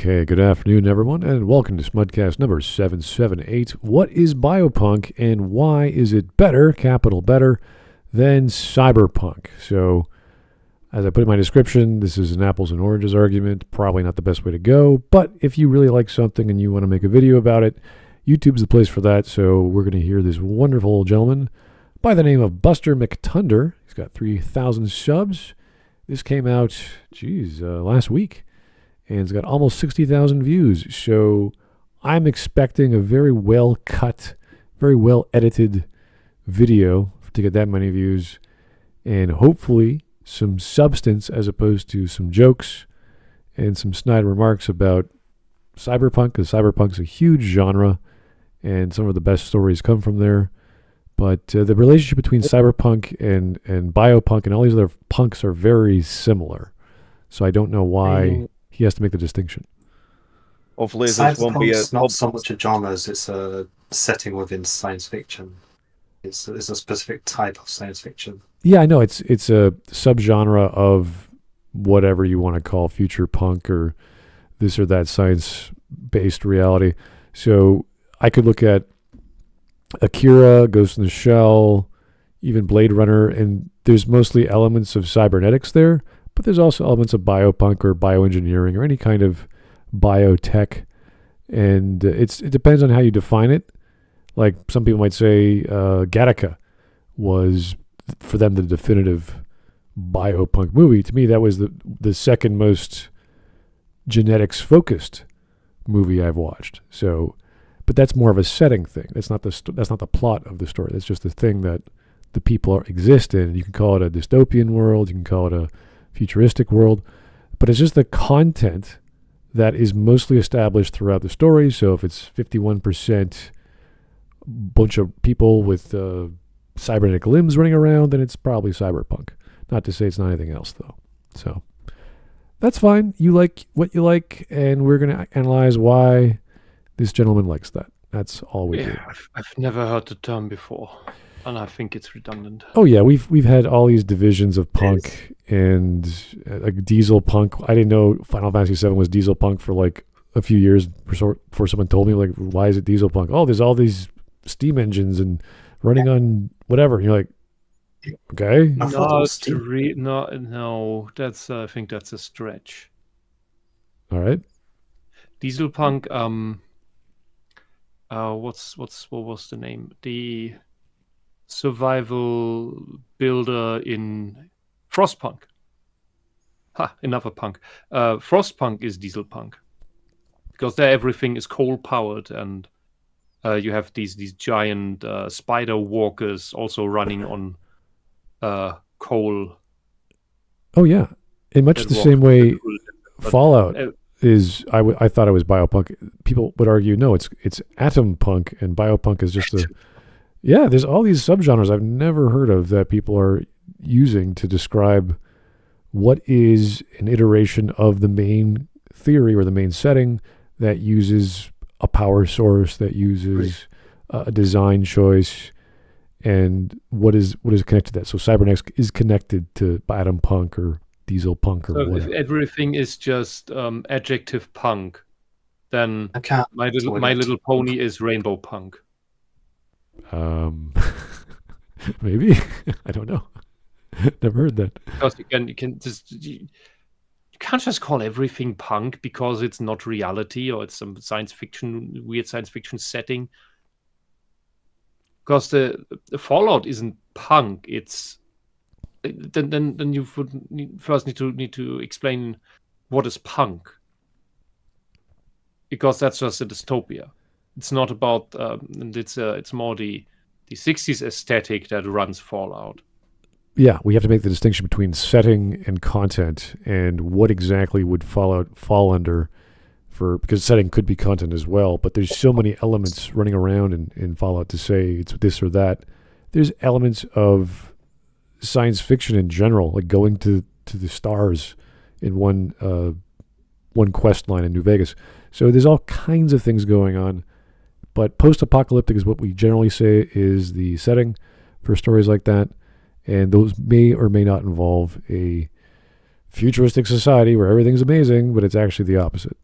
Okay, good afternoon, everyone, and welcome to Smudcast number 778. What is Biopunk, and why is it better, capital better, than Cyberpunk? So, as I put in my description, this is an apples and oranges argument, probably not the best way to go, but if you really like something and you want to make a video about it, YouTube's the place for that, so we're going to hear this wonderful gentleman by the name of Buster McTunder. He's got 3,000 subs. This came out, last week. And it's got almost 60,000 views. So I'm expecting a very well cut, very well edited video to get that many views. And hopefully some substance as opposed to some jokes and some snide remarks about Cyberpunk, because Cyberpunk's a huge genre and some of the best stories come from there. But the relationship between Cyberpunk and Biopunk and all these other punks are very similar. So I don't know why he has to make the distinction. Hopefully this won't be not so much a genre as it's a setting within science fiction. It's a specific type of science fiction. Yeah, I know. It's a subgenre of whatever you want to call future punk or this or that science-based reality. So I could look at Akira, Ghost in the Shell, even Blade Runner, and there's mostly elements of cybernetics there. But there's also elements of biopunk or bioengineering or any kind of biotech. And it depends on how you define it. Like some people might say Gattaca was, for them, the definitive biopunk movie. To me, that was the second most genetics-focused movie I've watched. So, but that's more of a setting thing. That's not the plot of the story. That's just the thing that the people exist in. You can call it a dystopian world. You can call it a futuristic world, but it's just the content that is mostly established throughout the story. So if it's 51% bunch of people with cybernetic limbs running around, then it's probably cyberpunk. Not to say it's not anything else, though. So that's fine. You like what you like, and we're going to analyze why this gentleman likes that. That's all we do. I've never heard the term before, and I think it's redundant. Oh yeah, we've had all these divisions of punk and like diesel punk. I didn't know Final Fantasy VII was diesel punk for like a few years before someone told me, like, why is it diesel punk? Oh, there's all these steam engines and running on whatever. And you're like, okay. No, that's I think that's a stretch. All right. Diesel punk. What was the name? The survival builder in Frostpunk. Another punk. Frostpunk is diesel punk because there everything is coal powered, and you have these giant spider walkers also running on coal. Oh yeah, in much the same way Fallout is. I thought it was biopunk. People would argue no, it's atom punk, and biopunk is just yeah, there's all these subgenres I've never heard of that people are using to describe what is an iteration of the main theory or the main setting that uses a power source, that uses a design choice, and what is connected to that. So cybernetics is connected to atom punk or diesel punk or whatever. If everything is just adjective punk, then My Little Pony is rainbow punk. Maybe. I don't know. Never heard that. Because you can't just call everything punk because it's not reality or it's some weird science fiction setting. Because the Fallout isn't punk. It's then you would first need to explain what is punk. Because that's just a dystopia. It's not about it's more the 60s aesthetic that runs Fallout. Yeah, we have to make the distinction between setting and content and what exactly would Fallout fall under because setting could be content as well, but there's so many elements running around in Fallout to say it's this or that. There's elements of science fiction in general, like going to the stars in one quest line in New Vegas. So there's all kinds of things going on. But post-apocalyptic is what we generally say is the setting for stories like that. And those may or may not involve a futuristic society where everything's amazing, but it's actually the opposite.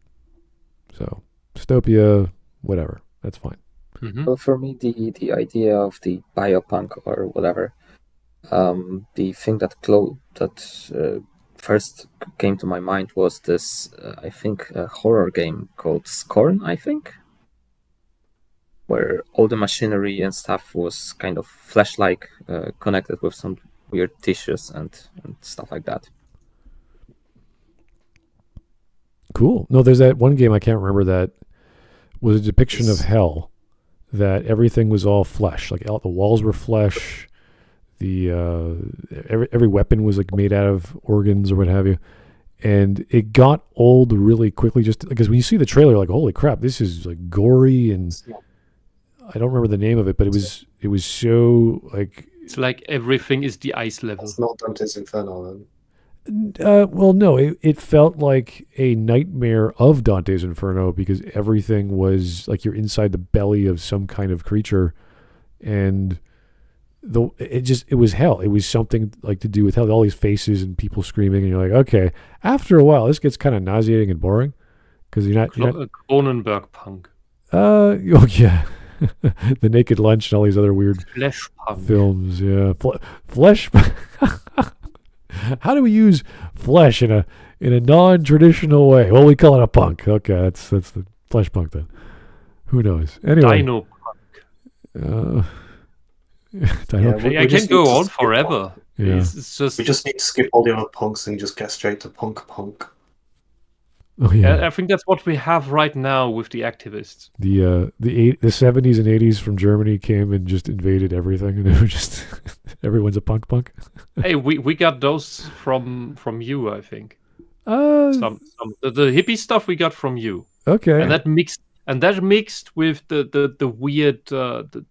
So dystopia, whatever, that's fine. Mhm. Well, for me, the idea of the biopunk or whatever, the thing that first came to my mind was this, I think, a horror game called Scorn, I think, where all the machinery and stuff was kind of flesh-like, connected with some weird tissues and stuff like that. Cool. No, there's that one game I can't remember that was a depiction of hell, that everything was all flesh, like the walls were flesh. The every weapon was like made out of organs or what have you, and it got old really quickly. Just because when you see the trailer, you're like, holy crap, this is like gory, and I don't remember the name of it, but it was so like. It's like everything is the ice level. It's not Dante's Inferno then. Well, no, it felt like a nightmare of Dante's Inferno because everything was like you're inside the belly of some kind of creature, and it was hell. It was something like to do with hell. All these faces and people screaming, and you're like, okay. After a while, this gets kind of nauseating and boring because you're not. Cronenberg punk. Oh yeah, The Naked Lunch and all these other weird Flesh punk films. Yeah, flesh. How do we use flesh in a non-traditional way? Well, we call it a punk. Okay, that's the flesh punk then. Who knows? Anyway, Dino punk. Dino. I can go on forever. Yeah. It's just We just need to skip all the other punks and just get straight to punk. Oh yeah. I think that's what we have right now with the activists. The 70s and 80s from Germany came and just invaded everything, and it was just everyone's a punk. Hey, we got those from you, I think. Some The hippie stuff we got from you. Okay. And that mixed with the weird the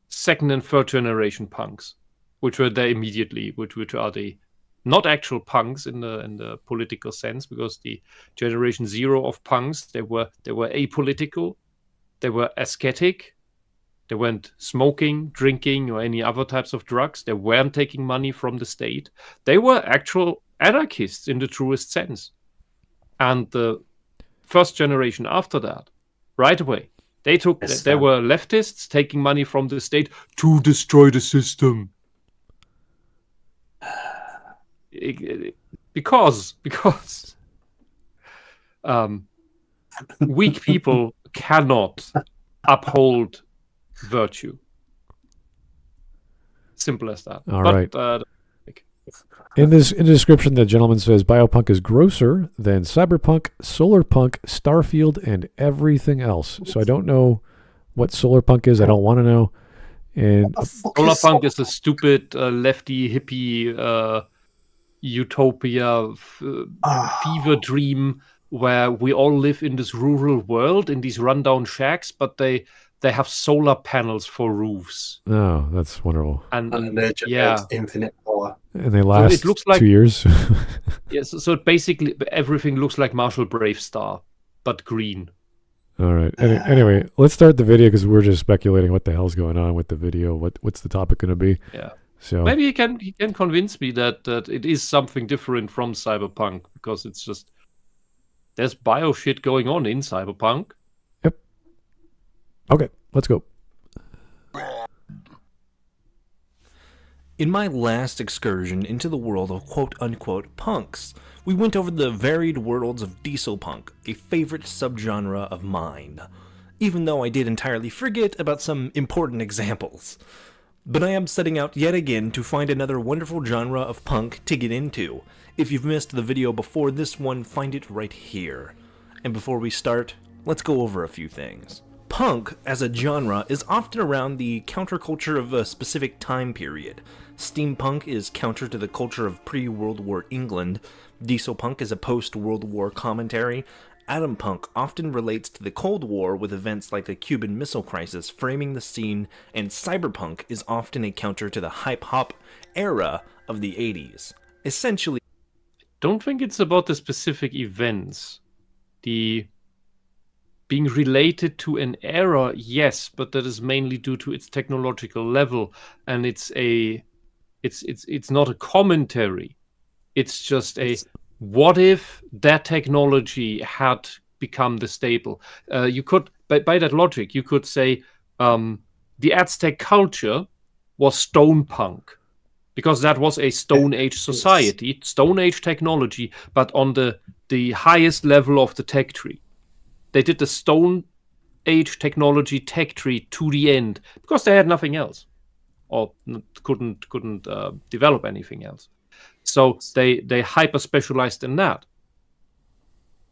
second and third generation punks, which were there immediately, which are the not actual punks in the political sense, because the generation zero of punks, they were apolitical, they were ascetic, they weren't smoking, drinking, or any other types of drugs, they weren't taking money from the state, they were actual anarchists in the truest sense. And the first generation after that, right away, they were leftists taking money from the state to destroy the system. Because weak people cannot uphold virtue. Simple as that. All right. In the description, the gentleman says Biopunk is grosser than Cyberpunk, Solarpunk, Starfield, and everything else. So I don't know what Solarpunk is. I don't want to know. And Solarpunk is a stupid lefty hippie utopia fever dream where we all live in this rural world in these rundown shacks, but they have solar panels for roofs. Oh, that's wonderful. And they generate infinite power. And they last it looks like 2 years. Yes, so basically everything looks like Marshall Bravestar, but green. All right. Anyway, let's start the video because we're just speculating what the hell's going on with the video. What's the topic going to be? Yeah. So maybe he can convince me that it is something different from Cyberpunk, because it's just there's bio shit going on in Cyberpunk. Yep. Okay, let's go. In my last excursion into the world of quote-unquote punks, we went over the varied worlds of diesel punk, a favorite subgenre of mine, even though I did entirely forget about some important examples. But I am setting out yet again to find another wonderful genre of punk to get into. If you've missed the video before this one, find it right here. And before we start, let's go over a few things. Punk, as a genre, is often around the counterculture of a specific time period. Steampunk is counter to the culture of pre-World War England, dieselpunk is a post-World War commentary, atompunk often relates to the Cold War with events like the Cuban Missile Crisis framing the scene, and cyberpunk is often a counter to the hype-hop era of the 80s. Essentially, I don't think it's about the specific events. The being related to an era, yes, but that is mainly due to its technological level, and it's not a commentary. It's just what if that technology had become the staple? You could, by that logic, you could say the Aztec culture was stone punk, because that was a Stone Age society, Stone Age technology, but on the highest level of the tech tree. They did the Stone Age technology tech tree to the end because they had nothing else, or couldn't develop anything else. So they hyper specialized in that.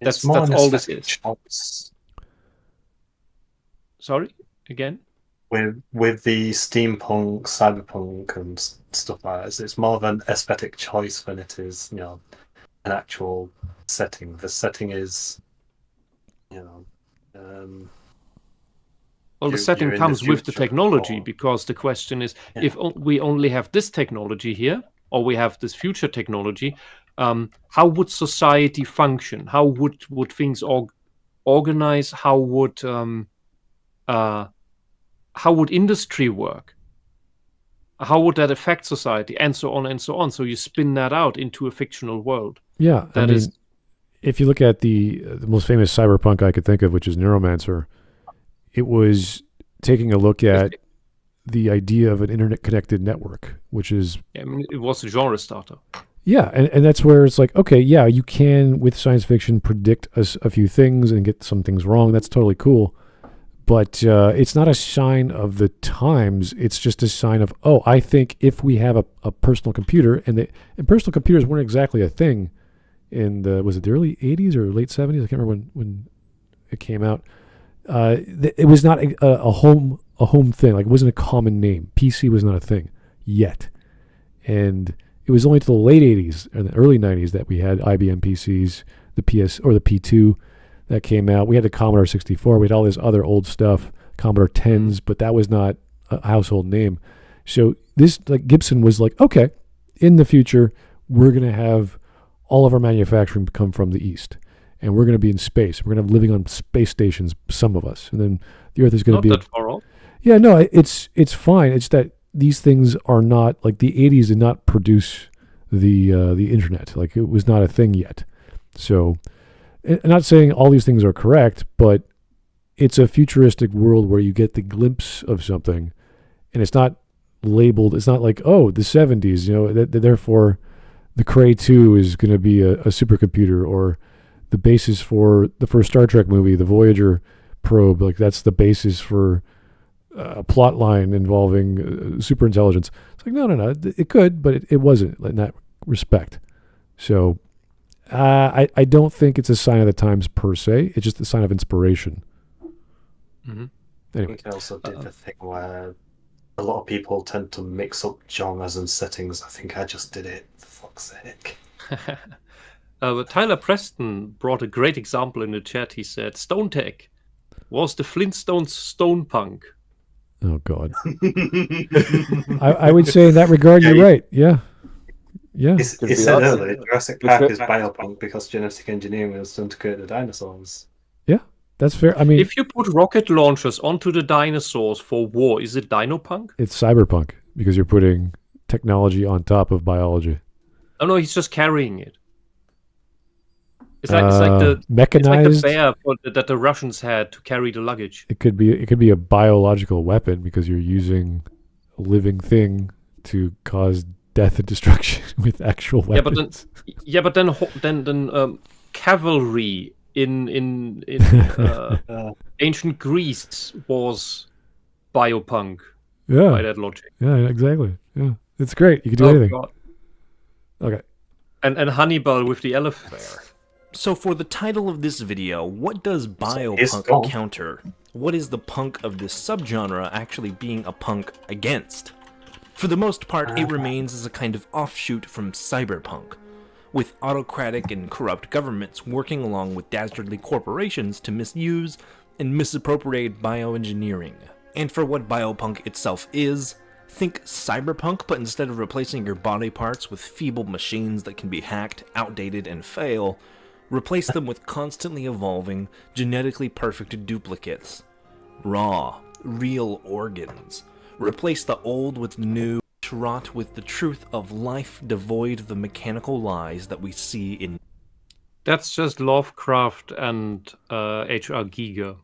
That's all this is. Choice. Sorry, again. With the steampunk, cyberpunk, and stuff like that, it's more of an aesthetic choice than it is, an actual setting. The setting is, well, the setting comes with the technology, because the question is, if we only have this technology here, or we have this future technology, how would society function? How would things organize? How would industry work? How would that affect society? And so on and so on. So you spin that out into a fictional world. Yeah, if you look at the most famous cyberpunk I could think of, which is Neuromancer, it was taking a look at the idea of an internet-connected network, which is... it was a genre starter. Yeah, and that's where it's like, okay, yeah, you can, with science fiction, predict a few things and get some things wrong. That's totally cool. But it's not a sign of the times. It's just a sign of, I think if we have a personal computer, and personal computers weren't exactly a thing in was it the early 80s or late 70s? I can't remember when it came out. It was not a home thing. Like, it wasn't a common name. PC was not a thing yet. And it was only to the late 80s and the early 90s that we had IBM PCs, the PS or the P2 that came out. We had the Commodore 64. We had all this other old stuff, Commodore 10s, but that was not a household name. So this, like, Gibson was like, okay, in the future, we're going to have all of our manufacturing come from the East. And we're going to be in space. We're going to have living on space stations, some of us. And then the Earth is going to be... Not that far off. Yeah, no, it's fine. It's that these things are not... Like, the 80s did not produce the internet. Like, it was not a thing yet. So, I'm not saying all these things are correct, but it's a futuristic world where you get the glimpse of something, and it's not labeled... It's not like, the 70s, therefore the Cray 2 is going to be a supercomputer, or... the basis for the first Star Trek movie, the Voyager probe, like that's the basis for a plot line involving superintelligence. It's like, no. It could, but it wasn't in that respect. So I don't think it's a sign of the times per se. It's just a sign of inspiration. Mm-hmm. Anyway. We can also do the thing where a lot of people tend to mix up genres and settings. I think I just did it, for fuck's sake. But Tyler Preston brought a great example in the chat. He said, Stone Tech was the Flintstones stone punk. Oh, God. I would say in that regard, you're right. Yeah. It said earlier, Jurassic Park is biopunk because genetic engineering was done to create the dinosaurs. Yeah, that's fair. I mean... if you put rocket launchers onto the dinosaurs for war, is it dinopunk? It's cyberpunk because you're putting technology on top of biology. Oh, no, he's just carrying it. It's like the mechanized. It's like the bear that the Russians had to carry the luggage. It could be a biological weapon because you're using a living thing to cause death and destruction with actual weapons. But then cavalry in ancient Greece was biopunk. Yeah, by that logic. Yeah, exactly. Yeah, it's great. You can do anything. God. Okay. And Hannibal with the elephant. So for the title of this video, what does biopunk counter? What is the punk of this subgenre actually being a punk against? For the most part, it remains as a kind of offshoot from cyberpunk, with autocratic and corrupt governments working along with dastardly corporations to misuse and misappropriate bioengineering. And for what biopunk itself is, think cyberpunk, but instead of replacing your body parts with feeble machines that can be hacked, outdated, and fail, replace them with constantly evolving, genetically perfect duplicates. Raw, real organs. Replace the old with new, wrought with the truth of life devoid of the mechanical lies that we see in... That's just Lovecraft and H.R. Giger.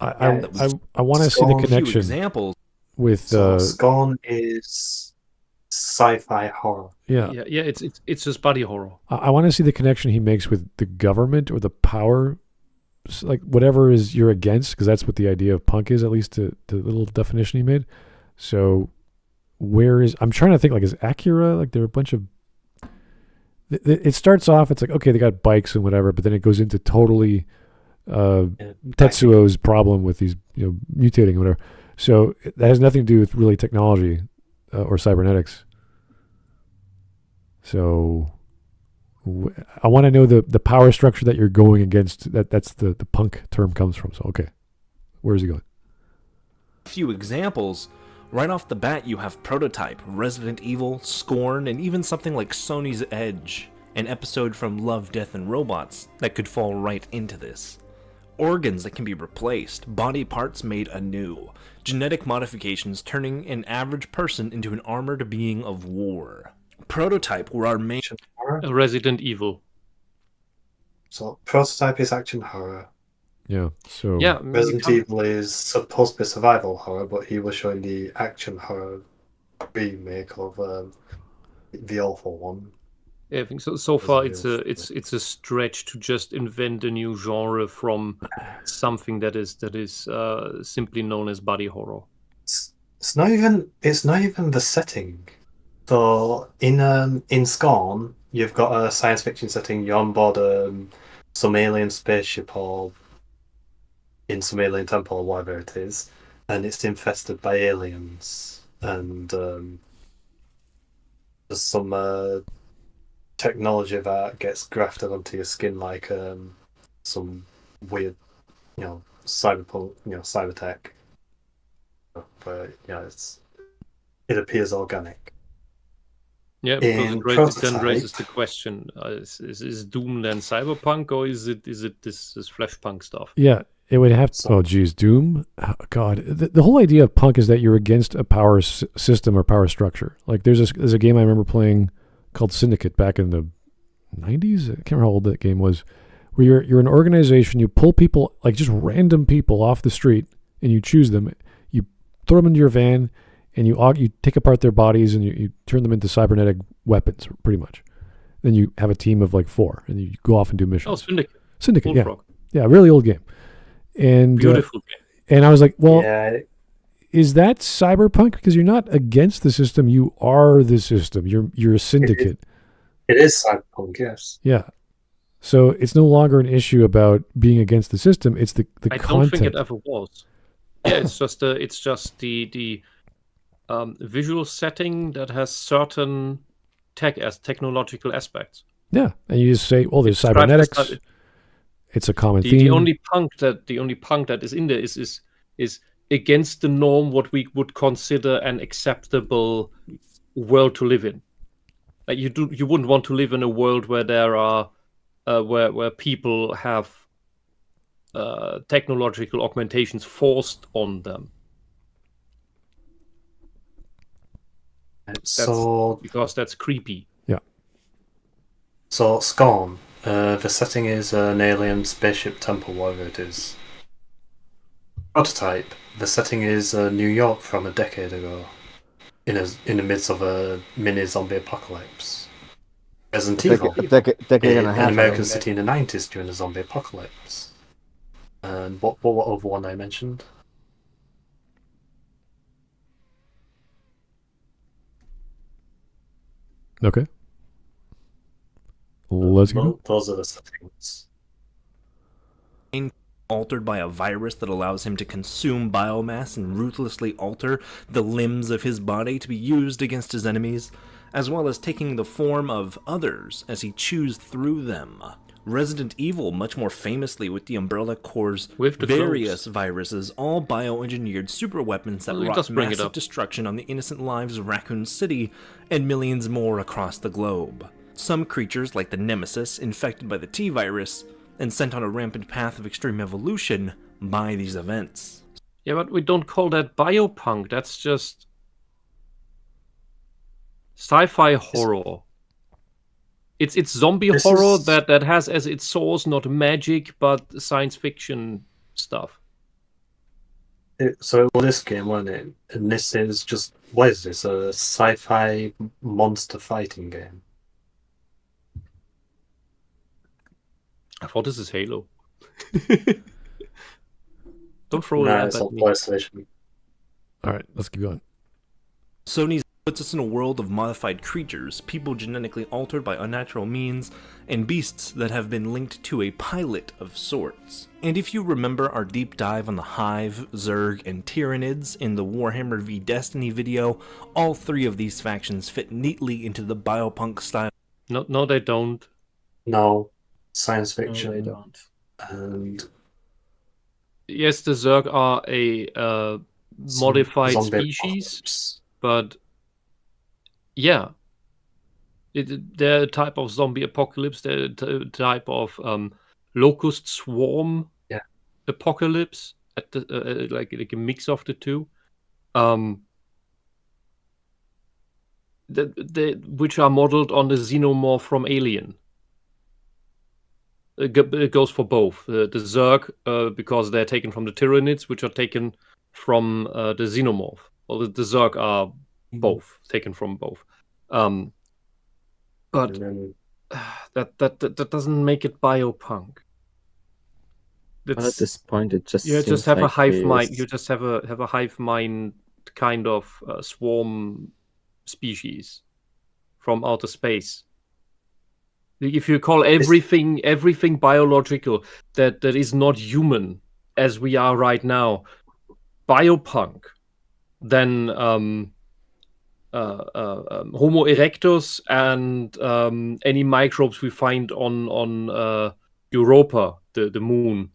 I Yeah, want to see the Scorn. A few connection examples. with So Scorn is sci-fi horror. yeah. Yeah. It's just body horror. I want to see the connection he makes with the government or the power, like whatever is you're against, because that's what the idea of punk is, at least the little definition he made. So I'm trying to think, like, is Acura, like, there are a bunch of, it starts off, it's like, okay, they got bikes and whatever, but then it goes into totally Yeah. Tetsuo's problem with these, mutating and whatever. So that has nothing to do with really technology or cybernetics. So I want to know the power structure that you're going against. That's the punk term comes from. So, okay, where's he going? A few examples. Right off the bat, you have Prototype, Resident Evil, Scorn, and even something like Sony's Edge, an episode from Love, Death, and Robots that could fall right into this. Organs that can be replaced, body parts made anew, genetic modifications turning an average person into an armored being of war. Prototype, where our main... Action horror. Resident Evil. So Prototype is action horror. Yeah. So Yeah. Resident Evil is supposed to be survival horror, but he was showing the action horror remake of the awful one. Yeah, I think so. So far, Resident it's a stretch to just invent a new genre from something that is simply known as body horror. It's not even the setting. So in Scorn, you've got a science fiction setting. You're on board some alien spaceship or in some alien temple or whatever it is, and it's infested by aliens, and there's some technology that gets grafted onto your skin, like some weird, cyberpunk, cybertech, but it appears organic. Yeah, because In it then Prototype- raises the question: is Doom then cyberpunk, or is it this flashpunk stuff? yeah, it would have to. So- Oh, geez, Doom. Oh, God, the whole idea of punk is that you're against a power system or power structure. Like there's a game I remember playing called Syndicate back in the 90s. I can't remember how old that game was. Where you're an organization, you pull people, like just random people off the street, and you choose them, you throw them into your van, and you take apart their bodies and you turn them into cybernetic weapons, pretty much. Then you have a team of like 4, and you go off and do missions. Oh, Syndicate. Syndicate, yeah, Bullfrog. yeah, really old game. And Beautiful game. and I was like, well, yeah, is that cyberpunk? Because you're not against the system, you are the system. You're a syndicate. it is cyberpunk, yes. Yeah. So it's no longer an issue about being against the system. It's the I don't content. think it ever was. Yeah, it's just the visual setting that has certain technological aspects. Yeah, and you just say, well, there's Describes the cybernetics. cy- It's a common The theme. only punk that is in there is against the norm, what we would consider an acceptable world to live in. Like you wouldn't want to live in a world where there are where people have technological augmentations forced on them. So Because that's creepy. So Scorn, the setting is an alien spaceship temple, whatever it is. Prototype, the setting is New York from a decade ago, in the midst of a mini zombie apocalypse. Resident Evil, Decade and a an half. American city in the 90s during the zombie apocalypse. And what other one I mentioned? Okay. Let's go. Well, those are the settings. Altered by a virus that allows him to consume biomass and ruthlessly alter the limbs of his body to be used against his enemies, as well as taking the form of others as he chews through them. Resident Evil, much more famously with the Umbrella Corps' With the various viruses, all bioengineered superweapons that Well, it wrought does bring it massive up. destruction on the innocent lives of Raccoon City and millions more across the globe. Some creatures, like the Nemesis, infected by the T-virus, and sent on a rampant path of extreme evolution by these events. Yeah, but we don't call that biopunk. That's just sci-fi horror. It's zombie This horror is- that has as its source not magic but science fiction stuff. So it was this game, wasn't it? And this is just, what is this? A sci-fi monster fighting game? I thought this is Halo. Don't throw No, that it's at on me. PlayStation. All right, let's keep going. Sony puts us in a world of modified creatures, people genetically altered by unnatural means, and beasts that have been linked to a pilot of sorts. And if you remember our deep dive on the Hive, Zerg, and Tyranids in the Warhammer v Destiny video, all three of these factions fit neatly into the Biopunk style. No, they don't. No, science No, fiction. they don't. And Yes, the Zerg are a modified zombie species, apocalypse. but yeah, they're a type of zombie apocalypse. They're a type of locust swarm Yeah. apocalypse, at the like a mix of the two. Which are modeled on the xenomorph from Alien. It goes for both. The Zerg, because they're taken from the Tyranids, which are taken from the Xenomorph. Well, the Zerg are both taken from both. But And then that doesn't make it biopunk. Well, at this point, it just You seems just have a like hive he mind. is- You just have a hive mind kind of swarm species from outer space. If you call everything biological that is not human, as we are right now, biopunk, then Homo erectus and any microbes we find on Europa, the moon,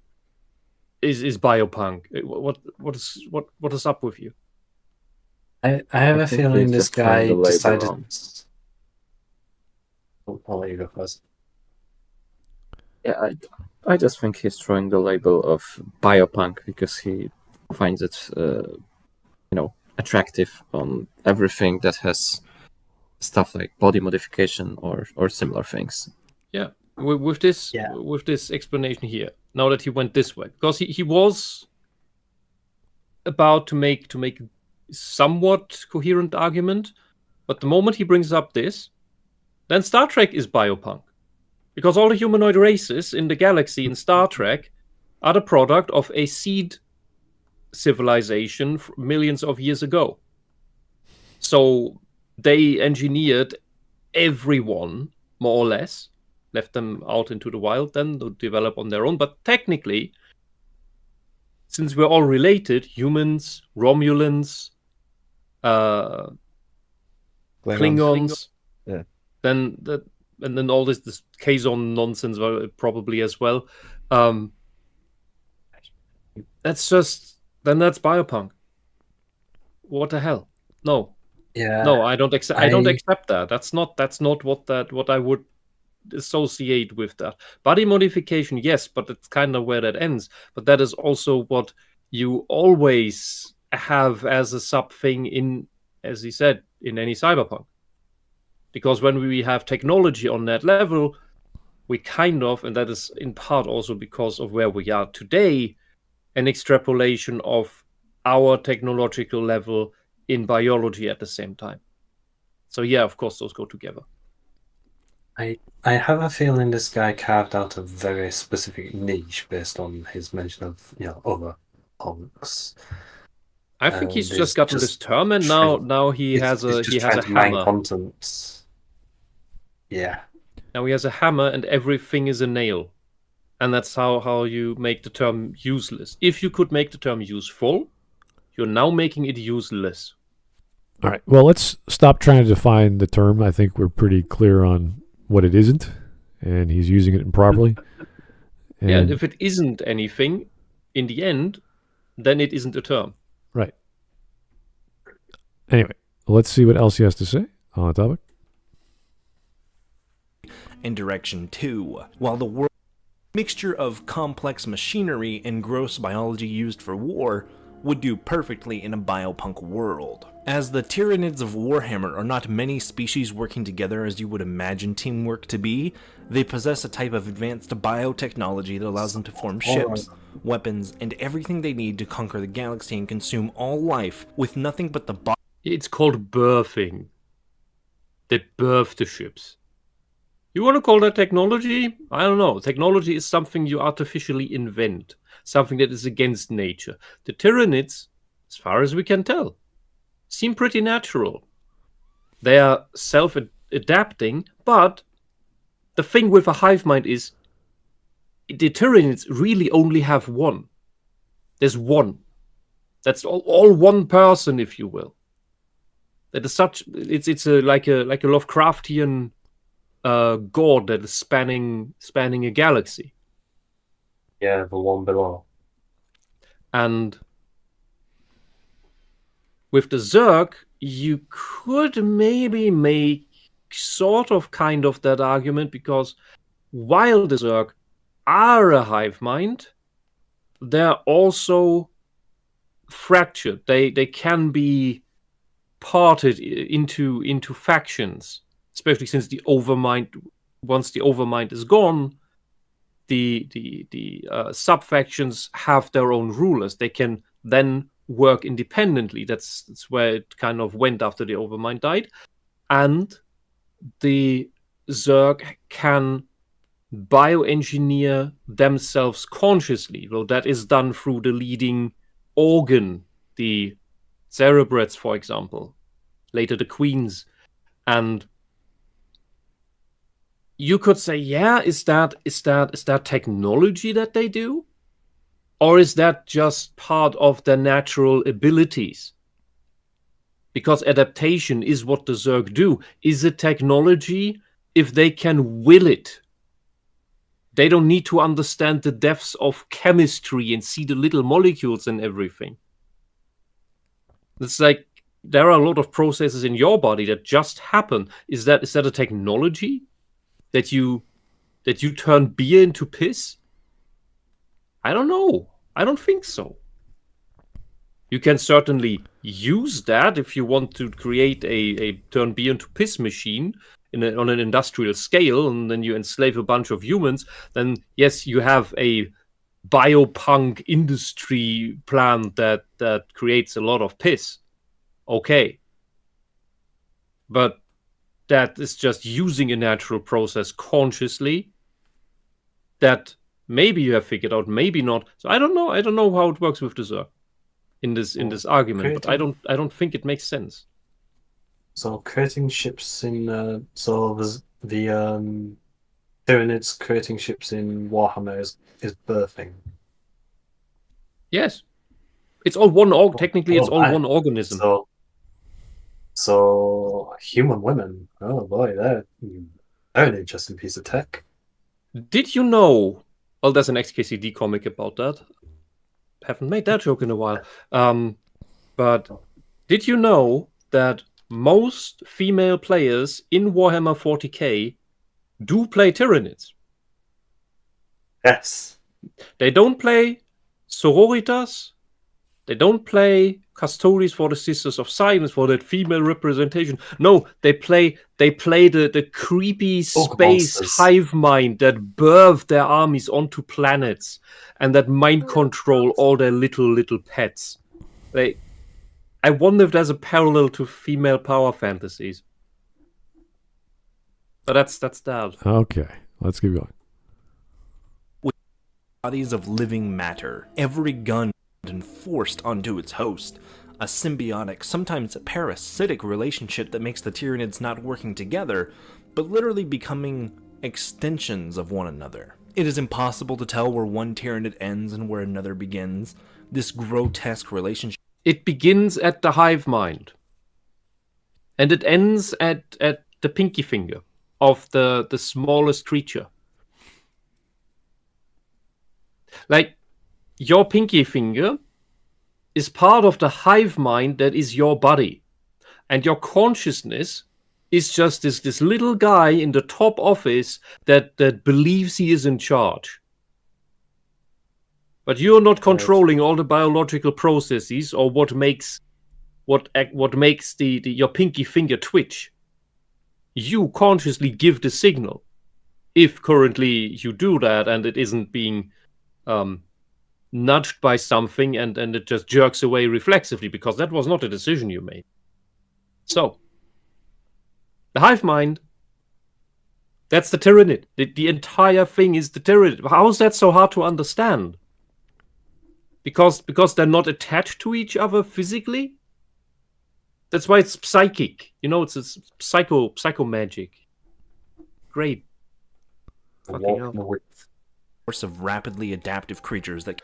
is biopunk. What is up with you? I have I a think feeling he's this just throwing guy the label decided. wrong. I'll let you go first. Yeah, I just think he's throwing the label of biopunk because he finds it, attractive on everything that has stuff like body modification or similar things. Yeah, with this explanation here. Now that he went this way, because he was about to make somewhat coherent argument, but the moment he brings up this, then Star Trek is biopunk, because all the humanoid races in the galaxy in Star Trek are the product of a seed civilization millions of years ago. So they engineered everyone, more or less, left them out into the wild then to develop on their own. But technically, since we're all related, humans, Romulans, Klingons, Yeah. then all this Kazon nonsense probably as well. That's biopunk. What the hell? No, Yeah. no, I don't accept. I don't accept that. That's not what I would associate with that. Body modification, yes, but it's kind of where that ends. But that is also what you always have as a sub thing in, as he said, in any cyberpunk. Because when we have technology on that level, we kind of, and that is in part also because of where we are today, an extrapolation of our technological level in biology at the same time. So yeah, of course, those go together. I have a feeling this guy carved out a very specific niche based on his mention of other punks. I think he's And just he's gotten just this term, and trying- now he has a mine hammer. content. Yeah. Now he has a hammer, and everything is a nail, and that's how you make the term useless. If you could make the term useful, you're now making it useless. All right. Well, let's stop trying to define the term. I think we're pretty clear on what it isn't, and he's using it improperly. Yeah, and if it isn't anything, in the end, then it isn't a term. Right. Anyway, let's see what else he has to say on the topic. And direction 2. While the world mixture of complex machinery and gross biology used for war, would do perfectly in a biopunk world. As the Tyranids of Warhammer are not many species working together as you would imagine teamwork to be, they possess a type of advanced biotechnology that allows them to form ships, weapons, and everything they need to conquer the galaxy and consume all life with nothing but the body. It's called birthing. They birth the ships. You want to call that technology? I don't know. Technology is something you artificially invent, something that is against nature. The Tyranids, as far as we can tell, seem pretty natural. They are self-adapting, but the thing with a hive mind is the Tyranids really only have one. There's one. That's all one person, if you will. That is such. It's like a Lovecraftian god that is spanning a galaxy. Yeah, the one below. And with the Zerg, you could maybe make sort of kind of that argument, because while the Zerg are a hive mind, they're also fractured. They can be parted into factions, especially since the Overmind, once the Overmind is gone, the sub-factions have their own rulers. They can then work independently. That's where it kind of went after the Overmind died. And the Zerg can bioengineer themselves consciously, though that is done through the leading organ, the Cerebrets, for example, later the Queens. And you could say, yeah, is that technology that they do? Or is that just part of their natural abilities? Because adaptation is what the Zerg do. Is it technology if they can will it? They don't need to understand the depths of chemistry and see the little molecules and everything. It's like there are a lot of processes in your body that just happen. Is that a technology? That you turn beer into piss? I don't know. I don't think so. You can certainly use that if you want to create a turn beer into piss machine on an industrial scale, and then you enslave a bunch of humans. Then yes, you have a biopunk industry plant that creates a lot of piss. Okay. But that is just using a natural process consciously that maybe you have figured out, maybe not. So I don't know. I don't know how it works with the Zerg in this argument, but I don't think it makes sense. So creating ships in the Tyranids creating ships in Warhammer is birthing. Yes, it's all one technically, it's all one organism. So human women. Oh boy, they're an interesting piece of tech. Did you know? Well, there's an XKCD comic about that. Haven't made that joke in a while. But did you know that most female players in Warhammer 40k do play Tyranids? Yes. They don't play Sororitas. They don't play Custodes for the Sisters of Silence for that female representation. No, they play the creepy space hive mind that birthed their armies onto planets and that mind control all their little pets. I wonder if there's a parallel to female power fantasies. But that's that. Okay, let's keep going. With bodies of living matter, every gun and forced onto its host, a symbiotic, sometimes parasitic relationship that makes the Tyranids not working together, but literally becoming extensions of one another. It is impossible to tell where one Tyranid ends and where another begins. This grotesque relationship. It begins at the hive mind, and it ends at the pinky finger of the smallest creature. Like, your pinky finger is part of the hive mind that is your body. And your consciousness is just this little guy in the top office that believes he is in charge. But you're not controlling all the biological processes or what makes your pinky finger twitch. You consciously give the signal. If currently you do that and it isn't being nudged by something and it just jerks away reflexively, because that was not a decision you made. So, the hive mind, that's the tyrannid. The entire thing is the tyrannid. How is that so hard to understand? Because they're not attached to each other physically? That's why it's psychic. It's psycho magic. Great. Fucking hell. Force of rapidly adaptive creatures that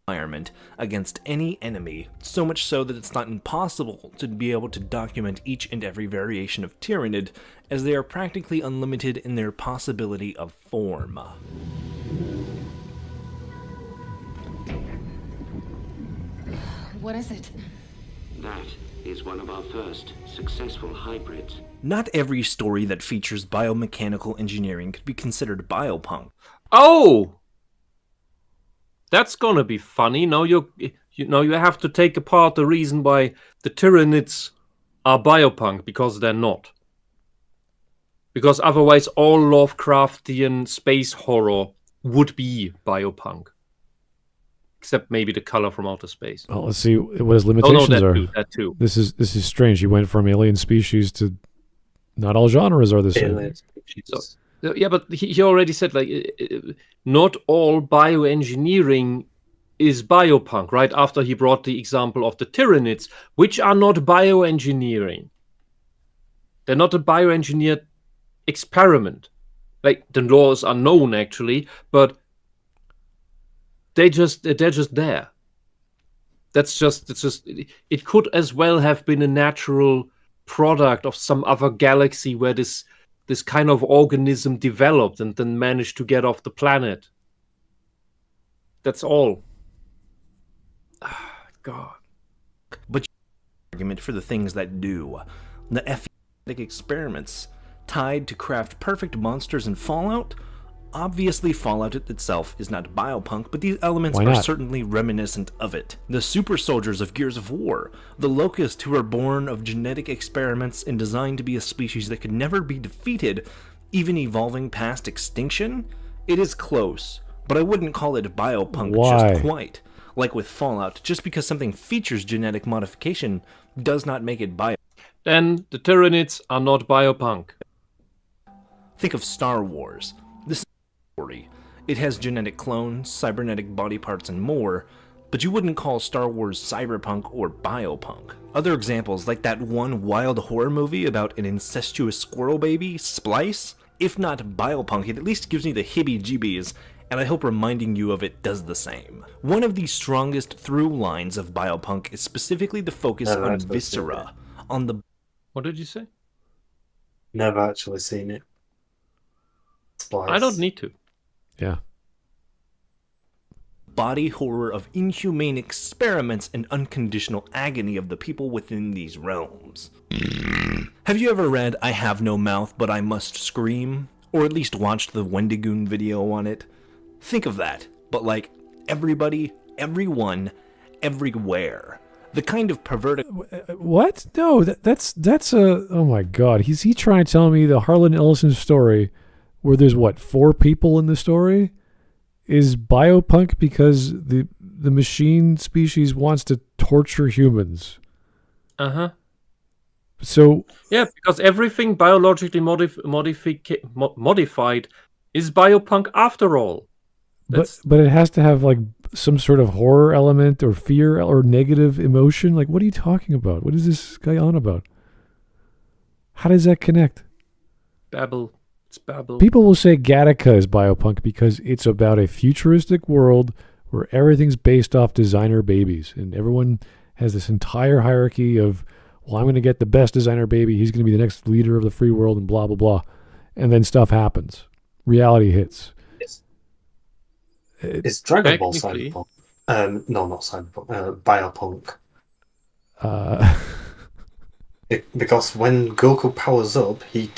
environment against any enemy, so much so that it's not impossible to be able to document each and every variation of tyrannid, as they are practically unlimited in their possibility of form. What is it? That is one of our first successful hybrids. Not every story that features biomechanical engineering could be considered biopunk. Oh! That's gonna be funny. Now you have to take apart the reason why the tyrannids are biopunk, because they're not. Because otherwise all Lovecraftian space horror would be biopunk. Except maybe the color from outer space. Well, let's see what his limitations are. That too. This is strange. He went from alien species to not all genres are the same. Alien species. Yeah, but he already said, not all bioengineering is biopunk, right? After he brought the example of the tyrannids, which are not bioengineering. They're not a bioengineered experiment. The laws are known, actually, but they're just there. It could as well have been a natural product of some other galaxy where this kind of organism developed and then managed to get off the planet. That's all. God. But argument for the things that do. The experiments tied to craft perfect monsters in Fallout. Obviously, Fallout itself is not biopunk, but these elements are certainly reminiscent of it. The super soldiers of Gears of War, the locusts who are born of genetic experiments and designed to be a species that could never be defeated, even evolving past extinction? It is close, but I wouldn't call it biopunk just quite. Like with Fallout, just because something features genetic modification does not make it biopunk. Then the tyrannids are not biopunk. Think of Star Wars. It has genetic clones, cybernetic body parts, and more, but you wouldn't call Star Wars cyberpunk or biopunk. Other examples, like that one wild horror movie about an incestuous squirrel baby, Splice, if not biopunk, it at least gives me the heebie-jeebies, and I hope reminding you of it does the same. One of the strongest through lines of biopunk is specifically the focus on viscera, on the... What did you say? Never actually seen it. Splice. I don't need to. Yeah. Body horror of inhumane experiments and unconditional agony of the people within these realms. Have you ever read I Have No Mouth But I Must Scream? Or at least watched the Wendigoon video on it? Think of that, but like everybody, everyone, everywhere. The kind of perverted... What? No, that's a... Oh my god, is he trying to tell me the Harlan Ellison story where there's, 4 people in the story, is biopunk because the machine species wants to torture humans? Uh-huh. So... Yeah, because everything biologically modified is biopunk after all. But it has to have, some sort of horror element or fear or negative emotion? What are you talking about? What is this guy on about? How does that connect? Babble. It's babble. People will say Gattaca is biopunk because it's about a futuristic world where everything's based off designer babies. And everyone has this entire hierarchy of, well, I'm going to get the best designer baby. He's going to be the next leader of the free world and blah, blah, blah. And then stuff happens. Reality hits. It's Dragon Ball Cyberpunk. No, not Cyberpunk. Biopunk. Because when Goku powers up, he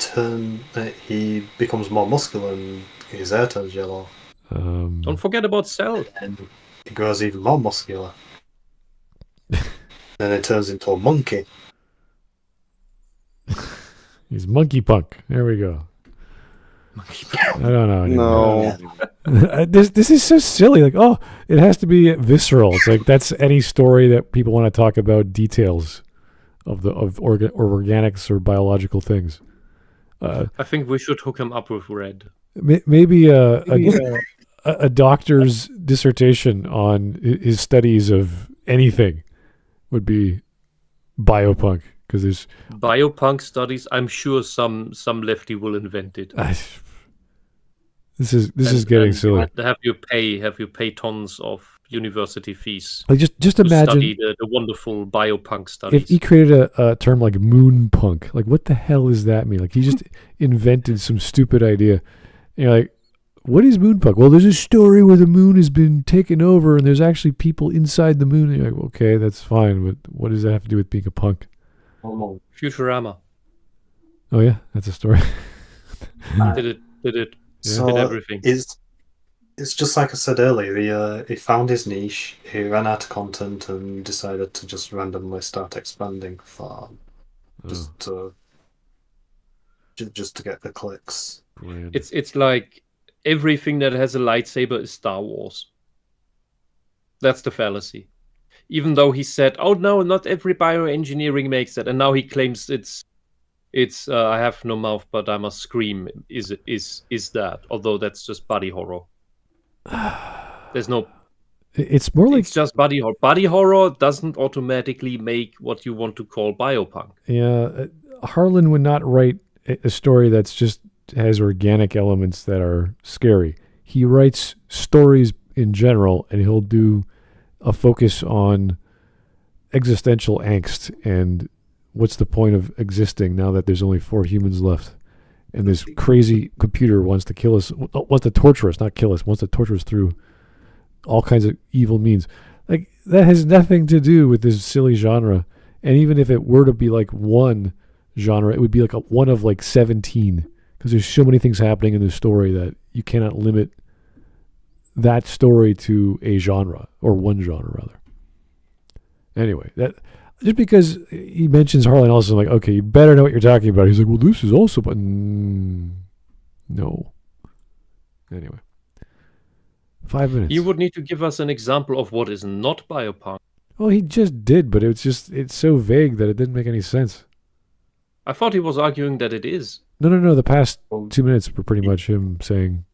becomes more muscular and his hair turns yellow. Don't forget about Cell. it grows even more muscular. Then it turns into a monkey. He's Monkey Punk. There we go. I don't know anymore. No. This is so silly. Like, oh, it has to be visceral. It's like that's any story that people want to talk about details of organics or biological things. I think we should hook him up with Red. Maybe a doctor's dissertation on his studies of anything would be biopunk, because there's Biopunk studies. I'm sure some lefty will invent it. This is getting silly. Have you pay tons of university fees Like just to imagine study the wonderful biopunk studies. if he created a term like moon punk. Like, what the hell does that mean? Like, he just invented some stupid idea. And you're like, what is moon punk? Well, there's a story where the moon has been taken over and there's actually people inside the moon. And you're like, okay, that's fine, but what does that have to do with being a punk? Futurama Oh yeah, that's a story. did it So did everything. It's just like I said earlier. He found his niche. He ran out of content and decided to just randomly start expanding farm, just to get the clicks. Brilliant. It's like everything that has a lightsaber is Star Wars. That's the fallacy. Even though he said, "Oh no, not every bioengineering makes that," and now he claims it's I have no mouth but I must scream. Is that? Although that's just body horror. There's no. It's more like, It's just body horror. Body horror doesn't automatically make what you want to call biopunk. yeah, Harlan would not write a story that's just has organic elements that are scary. He writes stories in general, and he'll do a focus on existential angst and what's the point of existing now that there's only 4 humans left, and this crazy computer wants to kill us, wants to torture us, not kill us, wants to torture us through all kinds of evil means. Like, that has nothing to do with this silly genre. And even if it were to be like one genre, it would be like one of like 17, because there's so many things happening in the story that you cannot limit that story to a genre, or one genre rather. Anyway, that just because he mentions Harlan Ellison, like, okay, you better know what you're talking about. He's like, well, this is also, but no. Anyway, 5 minutes. You would need to give us an example of what is not biopunk. Well, he just did, but it's so vague that it didn't make any sense. I thought he was arguing that it is. No. The past 2 minutes were pretty much him saying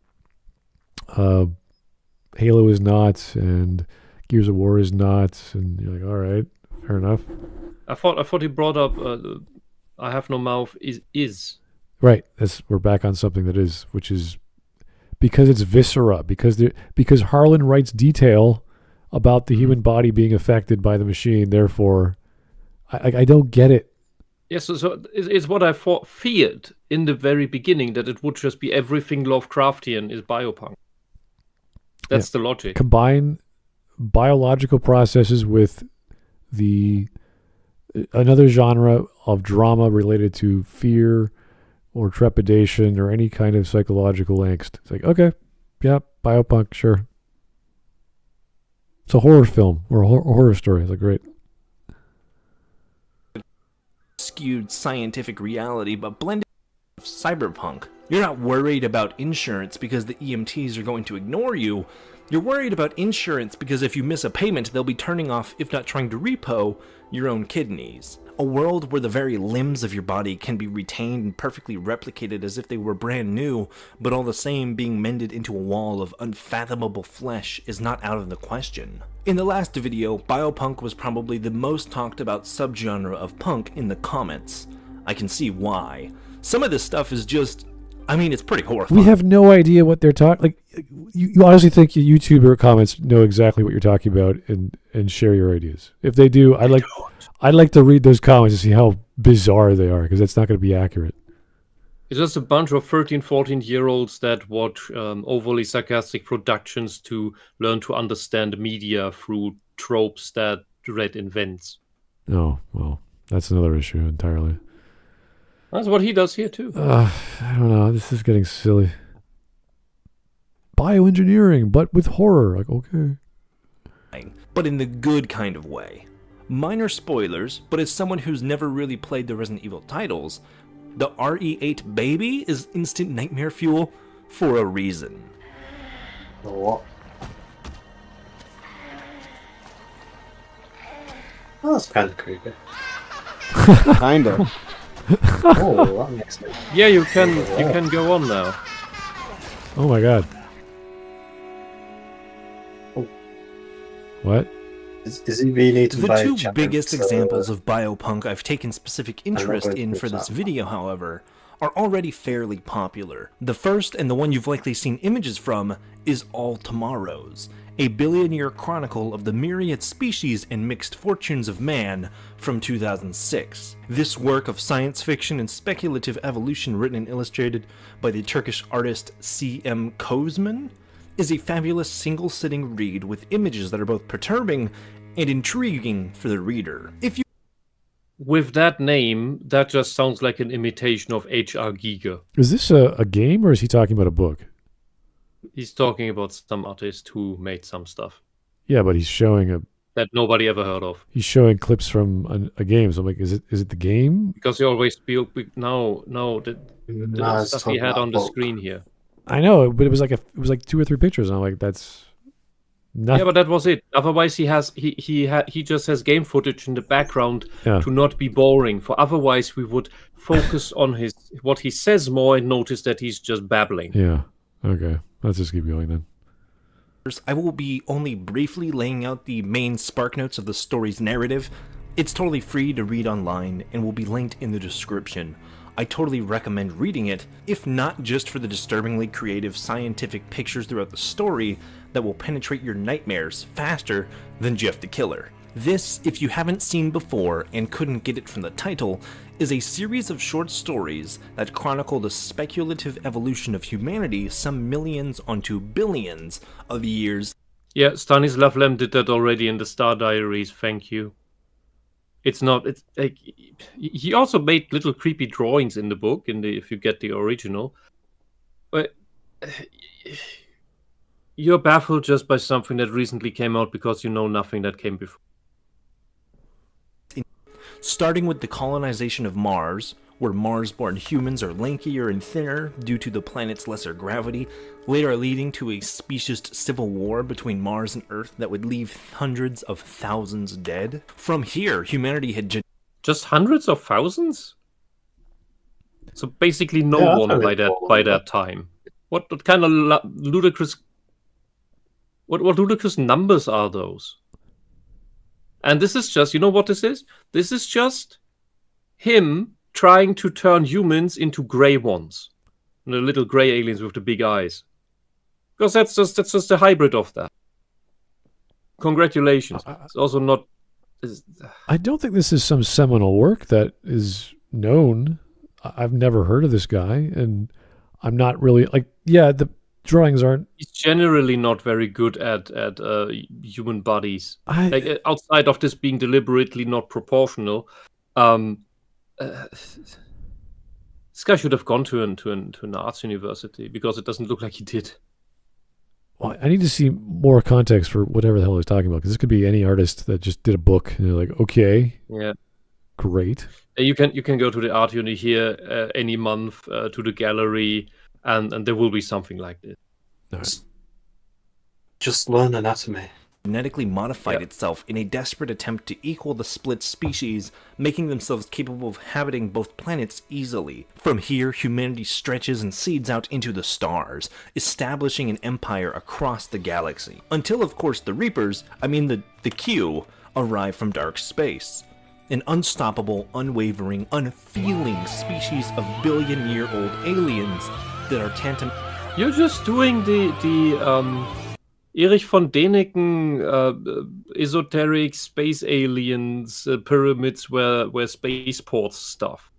Halo is not, and Gears of War is not, and you're like, all right, fair enough. I thought he brought up I have no mouth is. Right. We're back on something that is, which is because it's viscera, because Harlan writes detail about the human body being affected by the machine. Therefore, I don't get it. Yes, so it's what I feared in the very beginning, that it would just be everything Lovecraftian is biopunk. That's the logic. Combine biological processes with another genre of drama related to fear or trepidation or any kind of psychological angst. It's like, okay, yeah, biopunk, sure. It's a horror film or a horror story. It's like, great. Skewed scientific reality, but blended with cyberpunk. You're not worried about insurance because the EMTs are going to ignore you. You're worried about insurance because if you miss a payment, they'll be turning off, if not trying to repo, your own kidneys. A world where the very limbs of your body can be retained and perfectly replicated as if they were brand new, but all the same being mended into a wall of unfathomable flesh is not out of the question. In the last video, biopunk was probably the most talked about subgenre of punk in the comments. I can see why. Some of this stuff is just, it's pretty horrifying. We have no idea what they're talking. Like, you honestly think your YouTuber comments know exactly what you're talking about and share your ideas? If they do, I'd like to read those comments to see how bizarre they are, because that's not going to be accurate. It's just a bunch of 13, 14-year-olds that watch overly sarcastic productions to learn to understand media through tropes that Red invents. Oh, well, that's another issue entirely. That's what he does here, too. I don't know. This is getting silly. Bioengineering, but with horror. Like, okay. but in the good kind of way. Minor spoilers, but as someone who's never really played the Resident Evil titles, the RE8 baby is instant nightmare fuel for a reason. What? Oh, that's kind of creepy. Kinda. Oh, that makes sense. Yeah, you can go on now. Oh my god. Oh. What? Is he really need to The buy two giant, biggest examples of Biopunk I've taken specific interest going to in push for this that. video, however, are already fairly popular. The first, and the one you've likely seen images from, is All Tomorrows, a billion-year chronicle of the myriad species and mixed fortunes of man from 2006. This work of science fiction and speculative evolution, written and illustrated by the Turkish artist C.M. Kozman, is a fabulous single-sitting read with images that are both perturbing and intriguing for the reader. If you With that name, that just sounds like an imitation of H.R. Giger. Is this a game or is he talking about a book? He's talking about some artist who made some stuff Yeah, but he's showing nobody ever heard of. he's showing clips from a game. So I'm like, is it the game? Because he always no, the No, it's stuff he talking had about on the book. screen here. I know, but it was like 2 or 3 pictures, and I'm like, that's nothing. Yeah, but that was it. Otherwise, he just has game footage in the background Yeah. to not be boring. For otherwise, we would focus on what he says more and notice that he's just babbling. Yeah. Okay. Let's just keep going then. I will be only briefly laying out the main spark notes of the story's narrative. It's totally free to read online and will be linked in the description. I totally recommend reading it, if not just for the disturbingly creative scientific pictures throughout the story that will penetrate your nightmares faster than Jeff the Killer. This, if you haven't seen before and couldn't get it from the title, is a series of short stories that chronicle the speculative evolution of humanity some millions onto billions of years. Yeah, Stanislav Lem did that already in the Star Diaries. Thank you. It's like he also made little creepy drawings in the book if you get the original. But you're baffled just by something that recently came out because you know nothing that came before. Starting with the colonization of Mars, where Mars-born humans are lankier and thinner due to the planet's lesser gravity, later leading to a specious civil war between Mars and Earth that would leave hundreds of thousands dead. From here, humanity had Just hundreds of thousands? So basically no Yeah, one that's by really cool. that time. What kind of ludicrous what ludicrous numbers are those? And this is just, you know what this is? This is just him trying to turn humans into grey ones. And the little grey aliens with the big eyes. Because that's just a hybrid of that. Congratulations. It's also not... I don't think this is some seminal work that is known. I've never heard of this guy, and I'm not really the drawings aren't. He's generally not very good at human bodies. Outside of this being deliberately not proportional, this guy should have gone to an arts university because it doesn't look like he did. Well, I need to see more context for whatever the hell he's talking about, because this could be any artist that just did a book and they're like, okay, Yeah, great. you can go to the art uni here any month to the gallery, and there will be something like this. All right. Just learn anatomy. genetically modified itself in a desperate attempt to equal the split species, making themselves capable of habiting both planets easily. From here, humanity stretches and seeds out into the stars, establishing an empire across the galaxy. Until, of course, the Reapers, the Q, arrive from dark space. An unstoppable, unwavering, unfeeling species of billion-year-old aliens that are tantamount. You're just doing the Erich von Däniken esoteric space aliens pyramids where spaceports stuff.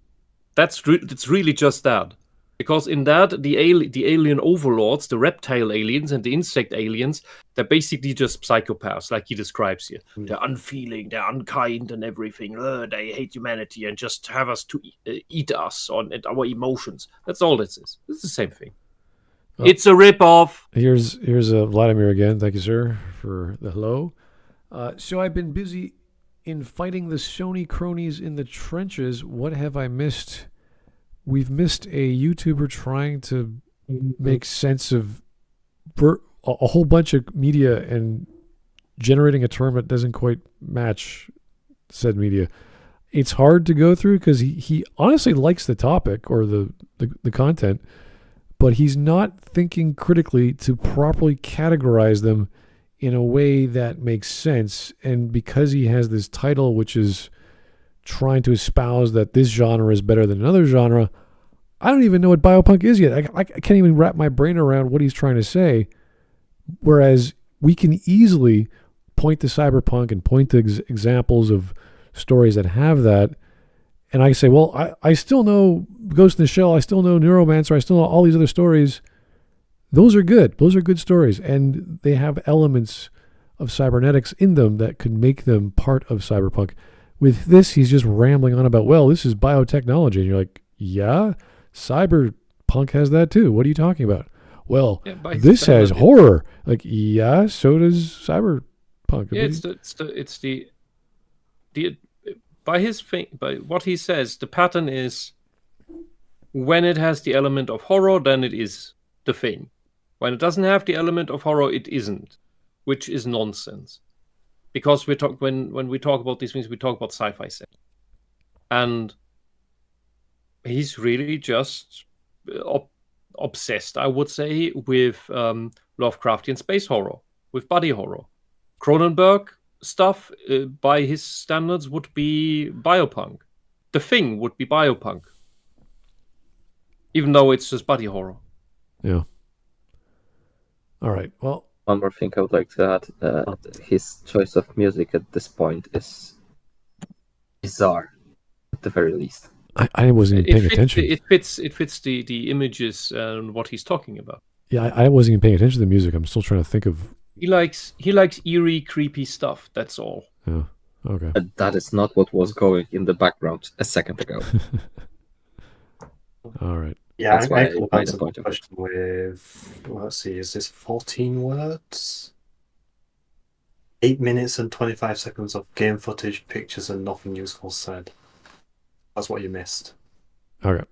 It's really just that. Because in that, the alien overlords, the reptile aliens and the insect aliens, they're basically just psychopaths, like he describes here. They're unfeeling, they're unkind and everything. They hate humanity and just have us to eat us on our emotions. That's all this is. It's the same thing. It's a rip-off. Here's Vladimir again. Thank you, sir, for the hello. So I've been busy in fighting the Sony cronies in the trenches. What have I missed? We've missed a YouTuber trying to make sense of a whole bunch of media and generating a term that doesn't quite match said media. It's hard to go through because he honestly likes the topic or the content, but he's not thinking critically to properly categorize them in a way that makes sense. And because he has this title, which is trying to espouse that this genre is better than another genre, I don't even know what Biopunk is yet. I can't even wrap my brain around what he's trying to say. Whereas we can easily point to Cyberpunk and point to examples of stories that have that. And I say, well, I still know Ghost in the Shell. I still know Neuromancer. I still know all these other stories. Those are good. Those are good stories. And they have elements of cybernetics in them that could make them part of Cyberpunk. With this, he's just rambling on about, well, this is biotechnology. And you're like, yeah, Cyberpunk has that too. What are you talking about? Well, this has horror. Like, yeah, so does Cyberpunk. Yeah, it's the by what he says, the pattern is when it has the element of horror, then it is the thing. When it doesn't have the element of horror, it isn't, which is nonsense. Because when we talk about these things, we talk about sci-fi set, and he's really just obsessed, I would say, with Lovecraftian space horror, with body horror. Cronenberg stuff, by his standards, would be biopunk. The Thing would be biopunk, even though it's just body horror. Yeah. All right. Well, one more thing I would like to add. His choice of music at this point is bizarre, at the very least. I wasn't even paying attention. It fits the images and what he's talking about. Yeah, I wasn't even paying attention to the music. I'm still trying to think of. He likes eerie, creepy stuff. That's all. Yeah. Okay. That is not what was going in the background a second ago. All right. Yeah, That's I why can I answer made the a point question with, let's see, is this 14 words? 8 minutes and 25 seconds of game footage, pictures, and nothing useful said. That's what you missed. Okay.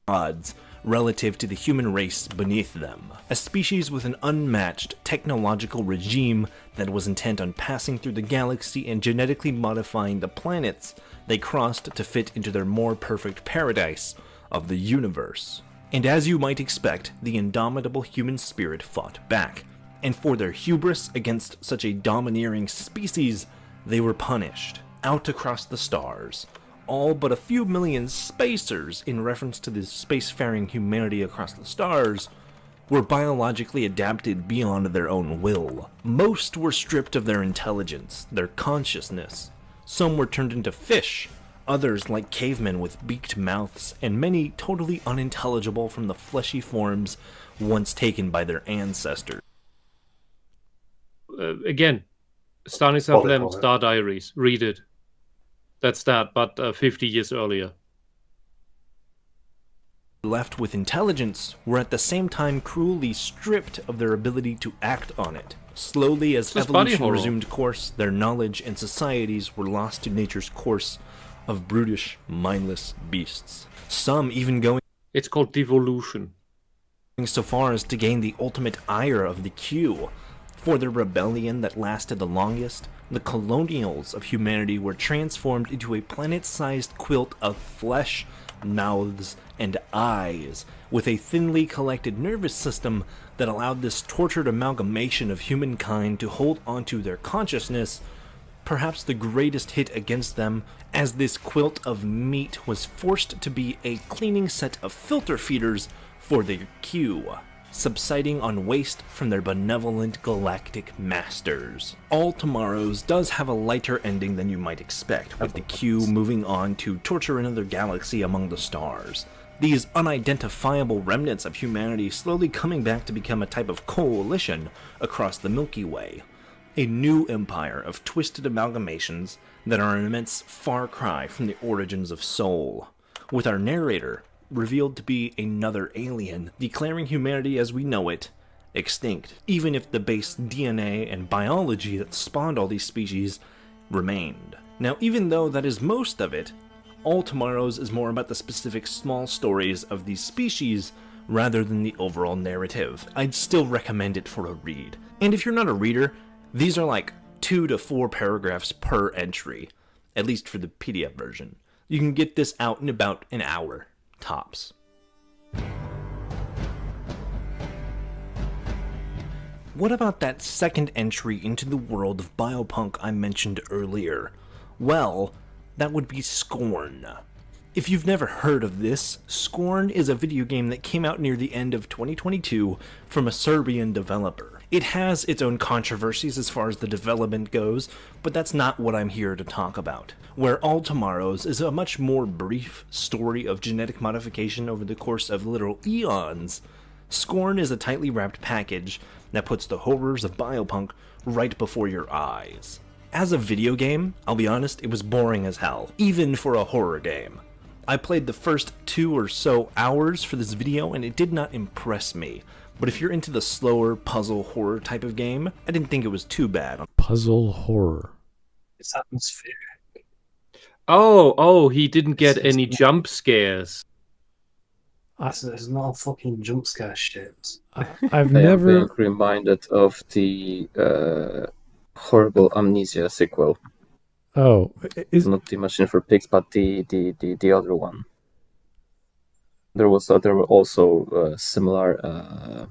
Odds relative to the human race beneath them, a species with an unmatched technological regime that was intent on passing through the galaxy and genetically modifying the planets they crossed to fit into their more perfect paradise of the universe. And as you might expect, the indomitable human spirit fought back, and for their hubris against such a domineering species, they were punished, out across the stars. All but a few million spacers, in reference to the spacefaring humanity across the stars, were biologically adapted beyond their own will. Most were stripped of their intelligence, their consciousness. Some were turned into fish, others like cavemen with beaked mouths, and many totally unintelligible from the fleshy forms once taken by their ancestors. Again, Stanisław Lem, Star Diaries. Read it. That's that, but 50 years earlier. Left with intelligence were at the same time cruelly stripped of their ability to act on it. Slowly, as evolution resumed course, their knowledge and societies were lost to nature's course of brutish, mindless beasts. Some even going... It's called devolution. ...so far as to gain the ultimate ire of the Q. For the rebellion that lasted the longest, the colonials of humanity were transformed into a planet-sized quilt of flesh, mouths, and eyes, with a thinly collected nervous system that allowed this tortured amalgamation of humankind to hold onto their consciousness, perhaps the greatest hit against them, as this quilt of meat was forced to be a cleaning set of filter feeders for their Q, subsiding on waste from their benevolent galactic masters. All Tomorrows does have a lighter ending than you might expect, with the Q moving on to torture another galaxy among the stars. These unidentifiable remnants of humanity slowly coming back to become a type of coalition across the Milky Way. A new empire of twisted amalgamations that are an immense far cry from the origins of Soul, with our narrator revealed to be another alien, declaring humanity as we know it extinct, even if the base DNA and biology that spawned all these species remained. Now, even though that is most of it, All Tomorrows is more about the specific small stories of these species rather than the overall narrative. I'd still recommend it for a read. And if you're not a reader, these are like 2 to 4 paragraphs per entry, at least for the PDF version. You can get this out in about an hour, tops. What about that second entry into the world of Biopunk I mentioned earlier? Well, that would be Scorn. If you've never heard of this, Scorn is a video game that came out near the end of 2022 from a Serbian developer. It has its own controversies as far as the development goes, but that's not what I'm here to talk about. Where All Tomorrows is a much more brief story of genetic modification over the course of literal eons, Scorn is a tightly wrapped package that puts the horrors of Biopunk right before your eyes. As a video game, I'll be honest, it was boring as hell, even for a horror game. I played the first 2 or so hours for this video and it did not impress me. But if you're into the slower puzzle horror type of game, I didn't think it was too bad. Puzzle horror. It's atmospheric. Oh, he didn't get any jump scares. There's not a fucking jump scare shit. I've I am never. being reminded of the horrible Amnesia sequel. Oh, is Not the Machine for Pigs, but the other one. There were also similar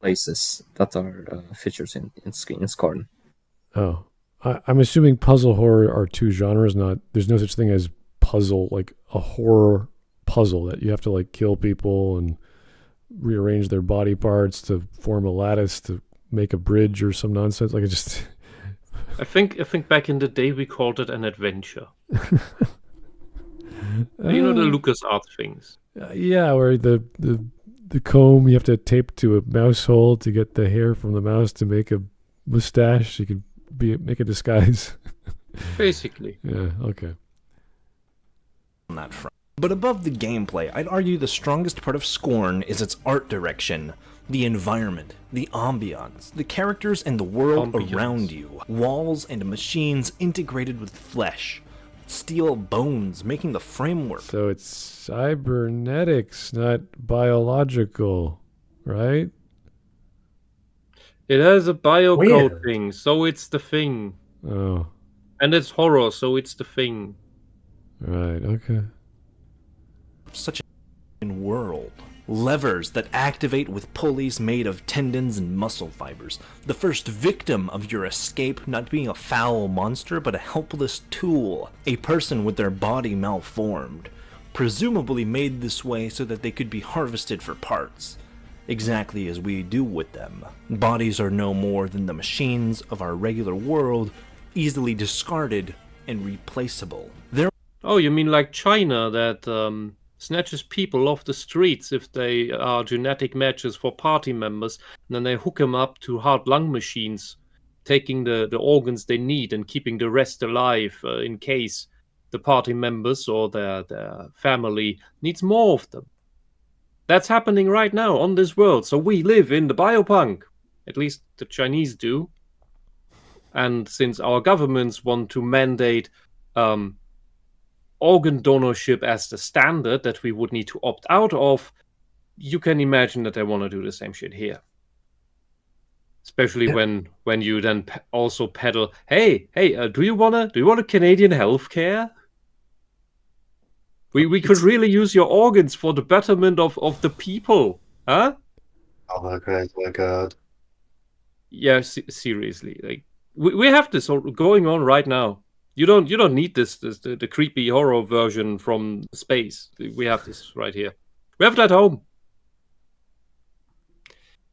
places that are features in Scorn. oh, I'm assuming puzzle horror are 2 genres. Not there's no such thing as puzzle, like a horror puzzle that you have to like kill people and rearrange their body parts to form a lattice to make a bridge or some nonsense. Like it just. I think back in the day we called it an adventure. You know the LucasArts things. Yeah, where the comb you have to tape to a mouse hole to get the hair from the mouse to make a mustache. You can make a disguise. Basically. Yeah. Okay. On that front. But above the gameplay, I'd argue the strongest part of Scorn is its art direction, the environment, the ambiance, the characters and the world around you, walls and machines integrated with flesh, steel bones making the framework. So it's cybernetics, not biological, right? It has a biocode Weird. thing, so it's the thing. Oh, And it's horror, so it's the thing. right. Okay. Such a world. Levers that activate with pulleys made of tendons and muscle fibers. The first victim of your escape not being a foul monster, but a helpless tool. A person with their body malformed. Presumably made this way so that they could be harvested for parts. Exactly as we do with them. Bodies are no more than the machines of our regular world, easily discarded and replaceable. Oh, you mean like China that snatches people off the streets if they are genetic matches for party members, and then they hook them up to heart lung machines, taking the organs they need and keeping the rest alive in case the party members or their family needs more of them. That's happening right now on this world. So we live in the biopunk. At least the Chinese do. And since our governments want to mandate organ donorship as the standard that we would need to opt out of, you can imagine that they want to do the same shit here. Especially when you then also peddle, hey, do you want a Canadian healthcare? We could really use your organs for the betterment of the people, huh? Oh my god. Yeah, seriously, like we have this going on right now. You don't need the creepy horror version from space. We have this right here. We have it at home.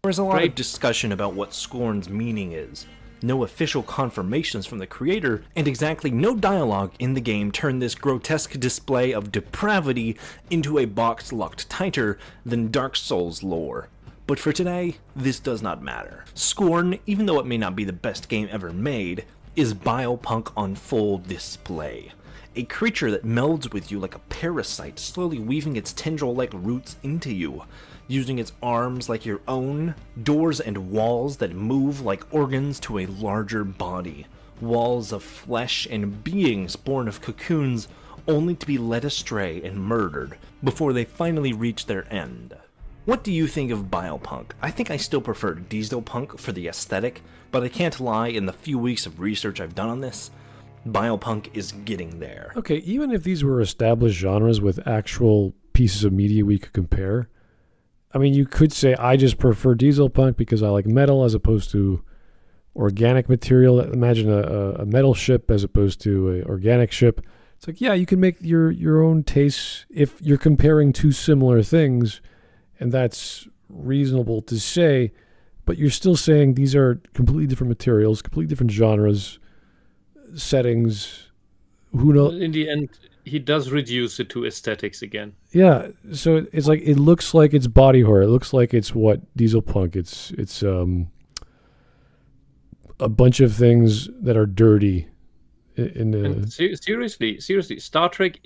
There's a lot of discussion about what Scorn's meaning is. No official confirmations from the creator, and exactly no dialogue in the game turn this grotesque display of depravity into a box locked tighter than Dark Souls lore. But for today, this does not matter. Scorn, even though it may not be the best game ever made, is Biopunk on full display. A creature that melds with you like a parasite, slowly weaving its tendril-like roots into you. using its arms like your own, doors and walls that move like organs to a larger body, walls of flesh and beings born of cocoons only to be led astray and murdered before they finally reach their end. What do you think of Biopunk? I think I still prefer Dieselpunk for the aesthetic, but I can't lie, in the few weeks of research I've done on this, Biopunk is getting there. Okay, even if these were established genres with actual pieces of media we could compare, I mean, you could say I just prefer Dieselpunk because I like metal as opposed to organic material. Imagine a metal ship as opposed to an organic ship. It's like, yeah, you can make your own tastes if you're comparing two similar things, and that's reasonable to say, but you're still saying these are completely different materials, completely different genres, settings. Who knows? In the end, he does reduce it to aesthetics again. Yeah, so it's like it looks like it's body horror. It looks like it's what Dieselpunk. It's a bunch of things that are dirty. And seriously, Star Trek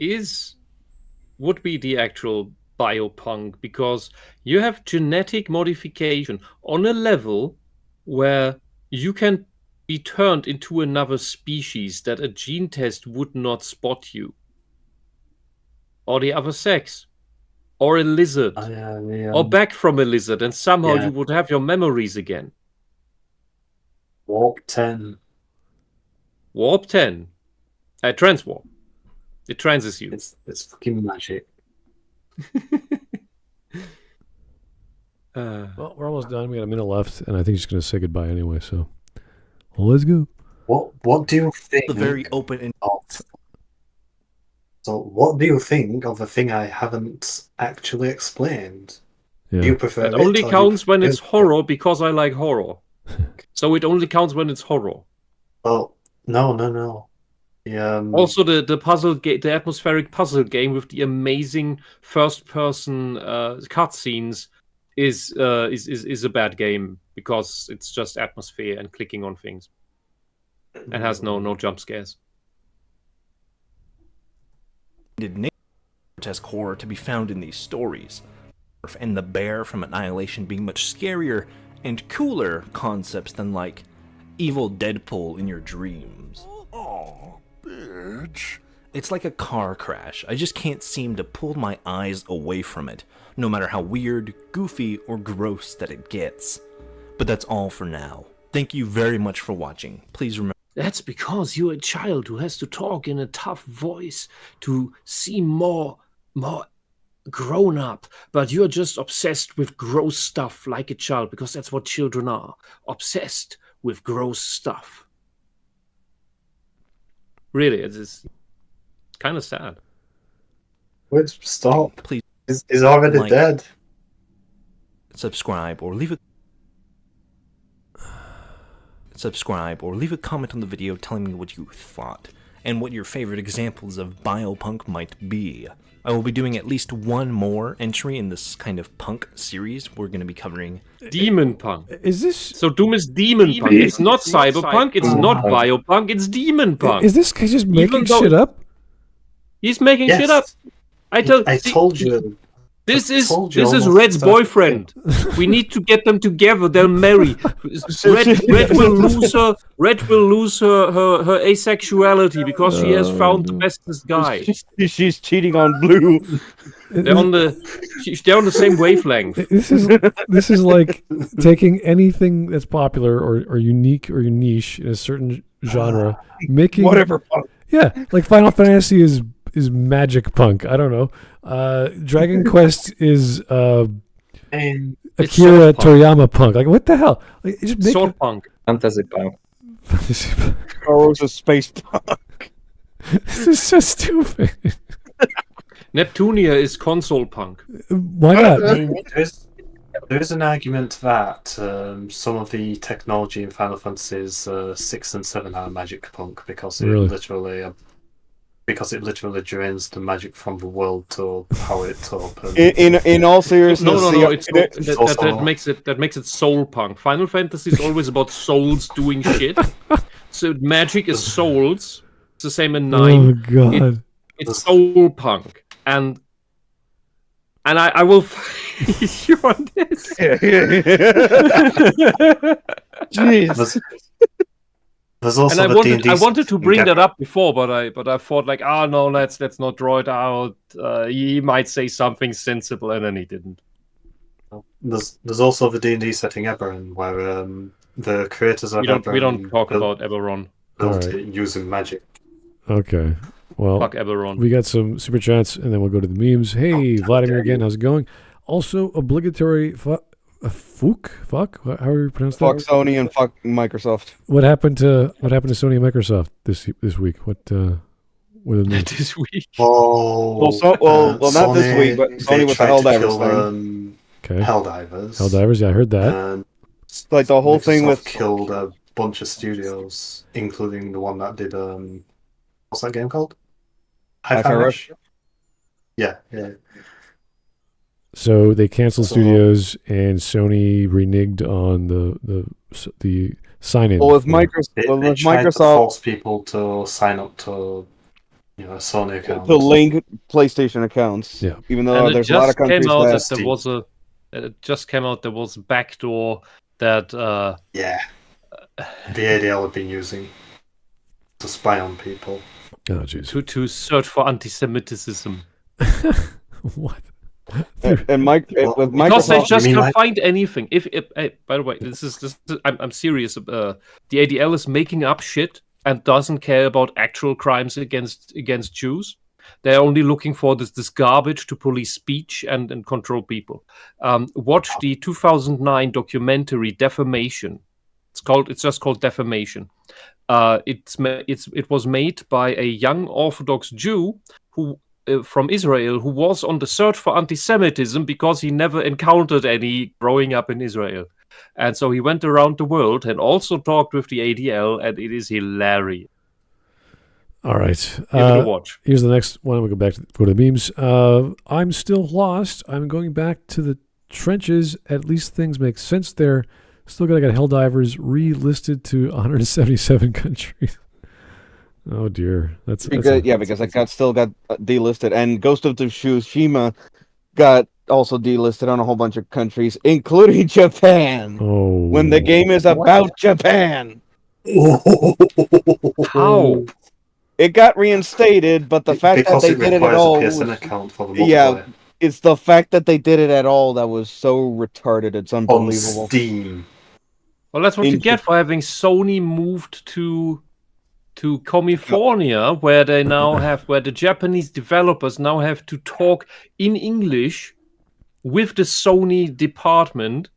would be the actual biopunk, because you have genetic modification on a level where you can be turned into another species that a gene test would not spot you, or the other sex, or a lizard, or back from a lizard, and somehow you would have your memories again. Warp 10. Transwarp. It transes you. It's fucking magic. Well, we're almost done. We got a minute left, and I think she's going to say goodbye anyway. So, let's go. What do you think? The very open and So, what do you think of the thing I haven't actually explained? Yeah. Do you prefer It only counts when it's horror, because I like horror. So it only counts when it's horror. Well, no. Also, the puzzle game, the atmospheric puzzle game with the amazing first-person cutscenes is a bad game, because it's just atmosphere and clicking on things, and has no jump scares. Grotesque horror to be found in these stories, and the bear from Annihilation being much scarier and cooler concepts than, like, evil Deadpool in your dreams. Oh, bitch. It's like a car crash. I just can't seem to pull my eyes away from it, no matter how weird, goofy, or gross that it gets. But that's all for now. Thank you very much for watching. Please remember... That's because you're a child who has to talk in a tough voice to seem more grown up, but you're just obsessed with gross stuff like a child, because that's what children are, obsessed with gross stuff. Really, it's kind of sad. Whisp, stop. Please. He's already Like, dead. Subscribe or leave a comment on the video telling me what you thought and what your favorite examples of biopunk might be. I will be doing at least one more entry in this kind of punk series. We're going to be covering Demon punk. Is this... So Doom is demon punk. It's not cyberpunk. It's not biopunk. It's demon punk. Is this guy just making shit up? He's making shit up. I told you. This is Red's boyfriend. We need to get them together. They'll marry. Red will lose her asexuality because she has found the bestest guy. She's cheating on Blue. They're on the same wavelength. This is like taking anything that's popular or unique or niche in a certain genre, making Whatever. Yeah, like Final Fantasy is magic punk. I don't know. Dragon Quest is Akira Toriyama punk. Like, what the hell? Like, just make Sword punk. Fantasy punk. Or was a space punk. This is so stupid. Neptunia is console punk. Why not? I mean, there's an argument that some of the technology in Final Fantasies 6 and 7 are magic punk because it literally drains the magic from the world to power it up. In all seriousness, no. That makes it soul punk. Final Fantasy is always about souls doing shit. So magic is souls. It's the same in 9. Oh god, it's soul punk, and And I will fight you on this. Jeez. There's also And the D&D I wanted to bring that Deborah. up before, but I thought like, no, let's not draw it out. He might say something sensible, and then he didn't. There's also the D&D setting Eberron, where the creators of We don't Eberron talk about Eberron. built Alright. it using magic. Okay. Well, Fuck Eberron. we got some super chats, and then we'll go to the memes. Hey, Vladimir again. How's it going? Also, obligatory fuck. How are you pronounce that? Fuck Sony and fuck Microsoft. What happened to Sony and Microsoft this week? What with the This week. Oh, Well, not this week, but they Sony with the tried to Helldivers kill, thing. Okay. Helldivers. Helldivers, yeah, I heard that. And Like the whole thing Microsoft with killed a bunch of studios, including the one that did what's that game called? Hi-Fi Rush. Yeah. So they canceled So- studios, and Sony reneged on the sign-in. Well, with for- They tried to Microsoft force people to sign up to a Sony account. to link PlayStation accounts. Yeah. Even though And it there's a lot of just came countries out that that there was a. It just came out there was a backdoor that Yeah. The ADL have been using to spy on people. Oh, jeez. to search for anti-Semitism. What? and with Because they Microsoft, just You mean can't like- find anything. By the way, I'm serious. The ADL is making up shit and doesn't care about actual crimes against Jews. They're only looking for this garbage to police speech and control people. Watch the 2009 documentary Defamation. It's just called Defamation. It was made by a young Orthodox Jew who from Israel who was on the search for anti-Semitism because he never encountered any growing up in Israel. And so he went around the world and also talked with the ADL, and it is hilarious. All right. Give it a watch. Here's the next one. We'll go to the memes. I'm still lost. I'm going back to the trenches. At least things make sense there. Still got Helldivers relisted to 177 countries. Oh dear, that's because I still got delisted, and Ghost of Tsushima got also delisted on a whole bunch of countries, including Japan. Oh, When the game is about Japan, How? it got reinstated, but the fact that because they it did it at requires all, a PSN was- account for the multiplayer. yeah, it's the fact that they did it at all that was so retarded. It's On unbelievable. Steam. Well, that's what you In- get for having Sony moved to California, where they now where the Japanese developers now have to talk in English with the Sony department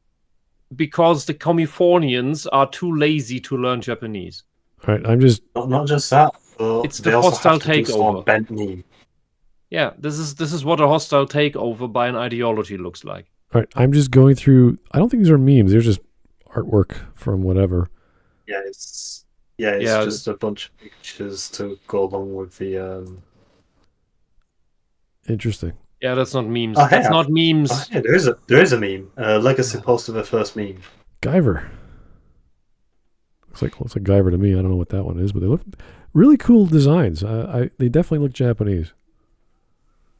because the Californians are too lazy to learn Japanese. all right. I'm just Not just that, but It's they the also hostile have to do some takeover. bent knee. Yeah, this is what a hostile takeover by an ideology looks like. all right. I'm just going through. I don't think these are memes. They're just artwork from whatever. Yeah, it's Yeah, just a bunch of pictures to go along with the. Interesting. Yeah, that's not memes. Oh, hey, That's not memes. Oh, yeah, there is a meme. Legacy posted the first meme. Guyver. Looks like Guyver to me. I don't know what that one is, but they look really cool designs. They definitely look Japanese.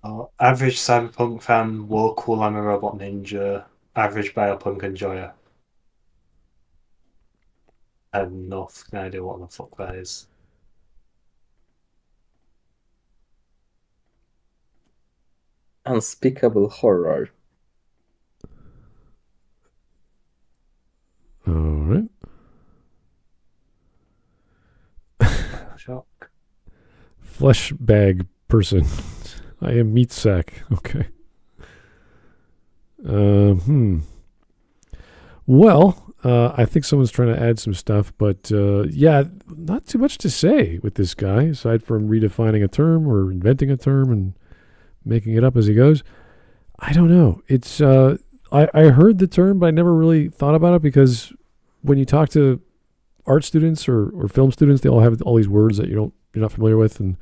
Average Cyberpunk fan, Whoa, cool, I'm a robot ninja. Average Biopunk enjoyer. I have no fucking idea what the fuck that is. Unspeakable horror. All right. Shock. Flesh bag person. I am meat sack. Okay. Well, I think someone's trying to add some stuff, but yeah, not too much to say with this guy, aside from redefining a term or inventing a term and making it up as he goes. I don't know. It's I heard the term, but I never really thought about it because when you talk to art students or film students, they all have all these words that you're not familiar with and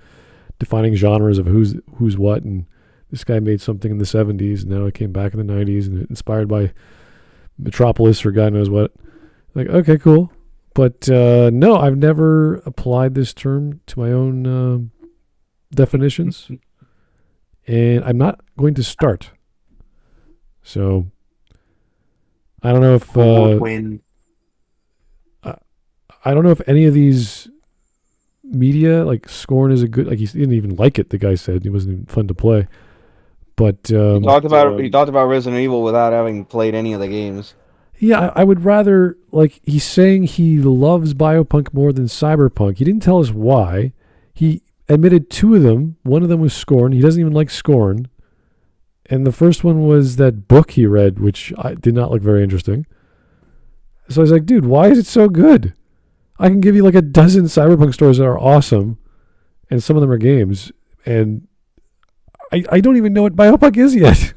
defining genres of who's what. And this guy made something in the 70s, and now it came back in the 90s, and inspired by Metropolis or God knows what. Like, okay, cool. But no, I've never applied this term to my own definitions, and I'm not going to start. So I don't know if would win. I don't know if any of these media, like Scorn is a good, like he didn't even like it, the guy said. It wasn't even fun to play. But He talked about Resident Evil without having played any of the games. yeah, I would rather, like, he's saying he loves Biopunk more than Cyberpunk. He didn't tell us why. He admitted 2 of them. One of them was Scorn. He doesn't even like Scorn. And the first one was that book he read, which did not look very interesting. So I was like, dude, why is it so good? I can give you like a dozen Cyberpunk stories that are awesome, and some of them are games, and I don't even know what Biopunk is yet.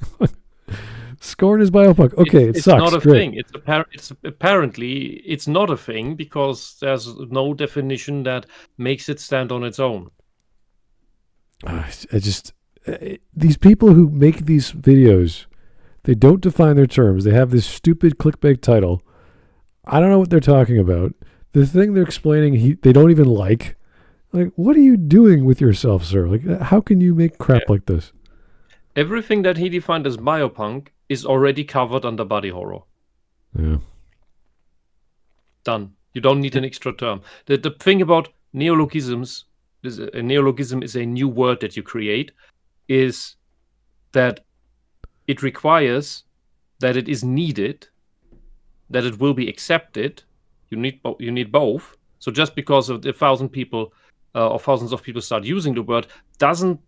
Scorn is Biopunk. Okay, it it's sucks. not a Great. thing. It's apparently it's not a thing because there's no definition that makes it stand on its own. These people who make these videos, they don't define their terms. They have this stupid clickbait title. I don't know what they're talking about. The thing they're explaining, they don't even like. Like, what are you doing with yourself, sir? Like, how can you make crap like this? Everything that he defined as biopunk is already covered under body horror. Yeah. Done. You don't need an extra term. The thing about neologisms, a neologism is a new word that you create, is that it requires that it is needed, that it will be accepted. You need both. So just because of 1,000 people or thousands of people start using the word doesn't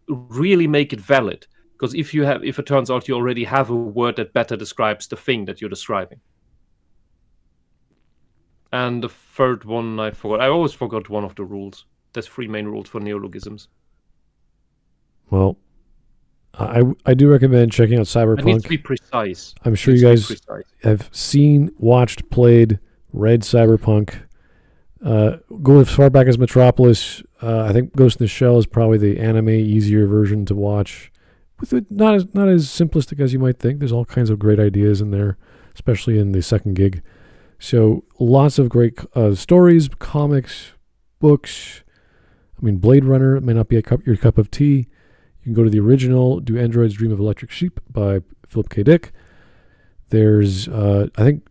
really make it valid. Because if it turns out you already have a word that better describes the thing that you're describing. And the third one I forgot. I always forgot one of the rules. There's 3 main rules for neologisms. Well, I do recommend checking out Cyberpunk. It needs to be precise. I'm sure you guys have seen, watched, played, read Cyberpunk. Go as far back as Metropolis. I think Ghost in the Shell is probably the anime easier version to watch. With it not as simplistic as you might think. There's all kinds of great ideas in there, especially in the second gig. So lots of great stories, comics, books. I mean, Blade Runner may not be your cup of tea. You can go to the original, Do Androids Dream of Electric Sheep by Philip K. Dick. There's, I think,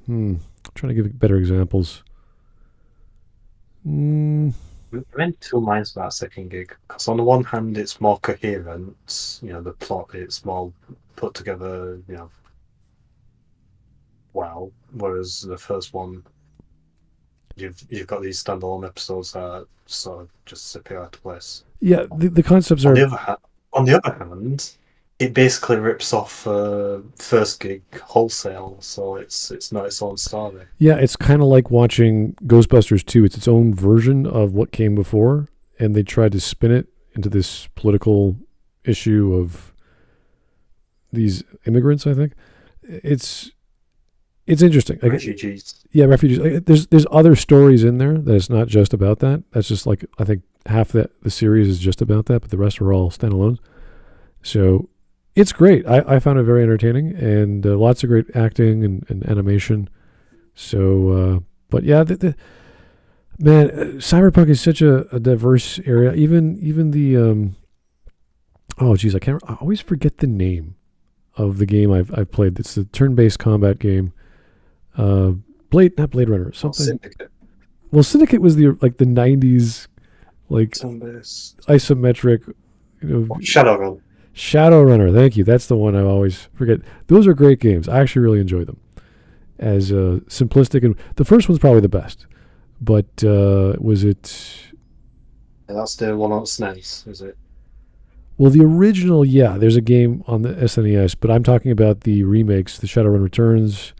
I'm trying to give better examples. I'm in 2 minds about second gig. Because on the one hand, it's more coherent. The plot, it's more put together, well. Whereas the first one, you've got these standalone episodes that sort of just disappear out of place. Yeah, the concepts are... On the other hand, it basically rips off first gig wholesale, so it's not its own story. Yeah, it's kind of like watching Ghostbusters 2. It's its own version of what came before, and they tried to spin it into this political issue of these immigrants, I think. It's interesting. Refugees. Yeah, refugees. There's other stories in there that it's not just about that. That's just like, I think half the series is just about that, but the rest are all standalones. So it's great. I found it very entertaining, and lots of great acting and animation. So, but yeah, man, Cyberpunk is such a diverse area. Even the I always forget the name of the game I've played. It's the turn-based combat game. Not Blade Runner. Something. Syndicate. Well, Syndicate was the 90s, like isometric. Shadowrunner. Thank you. That's the one I always forget. Those are great games. I actually really enjoy them. As simplistic, and the first one's probably the best. But was it? Yeah, that's the one on SNES, is it? Well, the original, yeah. There's a game on the SNES, but I'm talking about the remakes, the Shadowrun Returns,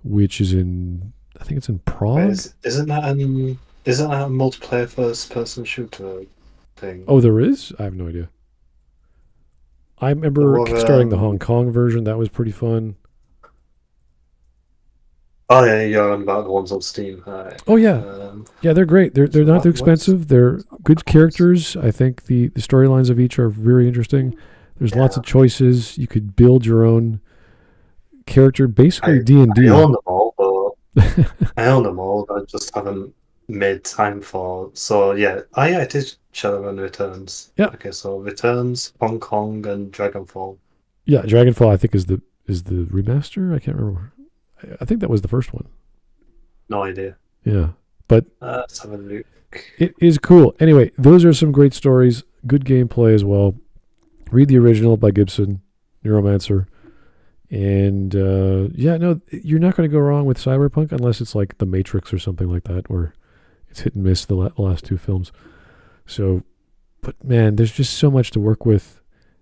which is I think it's in Prague. Isn't that a multiplayer first-person shooter thing? Oh, there is? I have no idea. I remember starting the Hong Kong version. That was pretty fun. Oh yeah, you're on about the ones on Steam. Oh yeah, yeah, they're great. They're not too expensive. They're good characters. I think the storylines of each are very interesting. There's lots of choices. You could build your own character, basically D&D. I own them all, but I just haven't made time for. So yeah, it is Shadowrun Returns. Yeah. Okay, so Returns, Hong Kong, and Dragonfall. Yeah, Dragonfall I think is the remaster. I can't remember. I think that was the first one. No idea. Yeah, but Let's have a look. it is cool. Anyway, those are some great stories. Good gameplay as well. Read the original by Gibson, Neuromancer. And you're not going to go wrong with Cyberpunk unless it's like The Matrix or something like that, where it's hit and miss the last two films. So, but man, there's just so much to work with.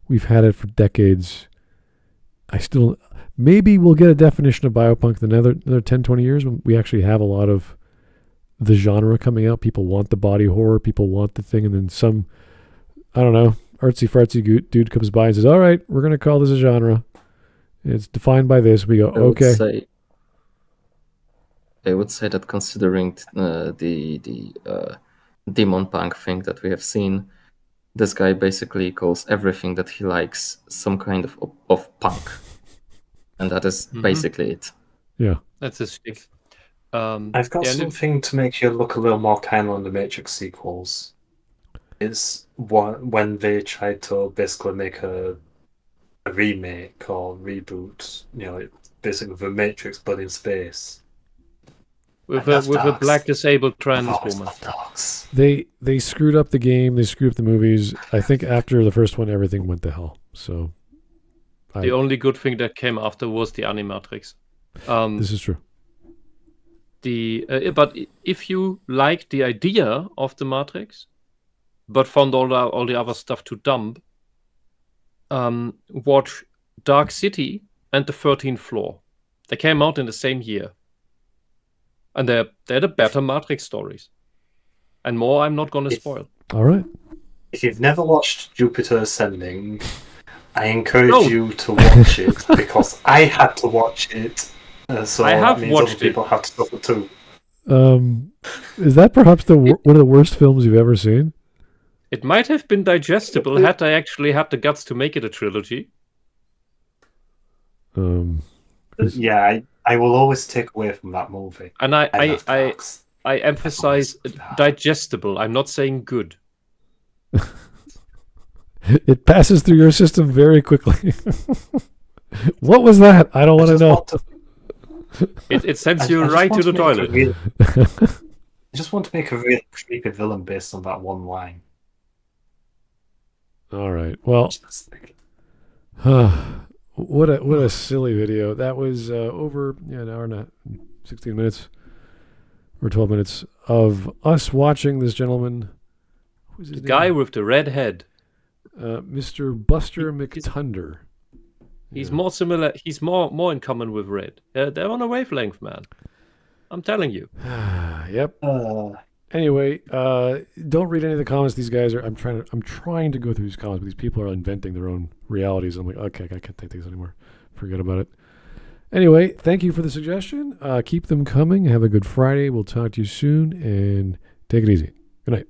We've had it for decades. Maybe we'll get a definition of Biopunk in another 10, 20 years when we actually have a lot of the genre coming out. People want the body horror, people want the thing, and then some, I don't know, artsy-fartsy dude comes by and says, all right, we're going to call this a genre. It's defined by this. We go, okay. I would say that considering the demon punk thing that we have seen, this guy basically calls everything that he likes some kind of punk. And that is basically it. Yeah. That's his shtick. I've got something to make you look a little more kindly on the Matrix sequels. It's when they tried to basically make a remake or reboot, basically the Matrix but in space. With a black disabled trans woman. They screwed up the game, they screwed up the movies. I think after the first one everything went to hell. So the only good thing that came after was the Animatrix. This is true. But if you like the idea of the Matrix, but found all the other stuff too dumb, watch Dark City and the 13th Floor. They came out in the same year, and they're the better Matrix stories. And more, I'm not going to spoil. All right. If you've never watched Jupiter Ascending, I encourage you to watch it because I had to watch it. So I have that means watched other people have to suffer too. Is that perhaps one of the worst films you've ever seen? It might have been digestible had I actually had the guts to make it a trilogy. Yeah, I will always take away from that movie. And I emphasize digestible. I'm not saying good. It passes through your system very quickly. What was that? I don't want to know. It sends you right to the toilet. I just want to make a really creepy villain based on that one line. All right. Well, what a silly video. That was over an hour and 16 minutes or 12 minutes of us watching this gentleman. Who's his name? Guy with the red head. Mr. Buster McTunder. He's more similar. He's more in common with Red. They're on a wavelength, man. I'm telling you. Yep. Anyway, don't read any of the comments. These guys are. I'm trying to go through these comments, but these people are inventing their own realities. I'm like, okay, I can't take this anymore. Forget about it. Anyway, thank you for the suggestion. Keep them coming. Have a good Friday. We'll talk to you soon, and take it easy. Good night.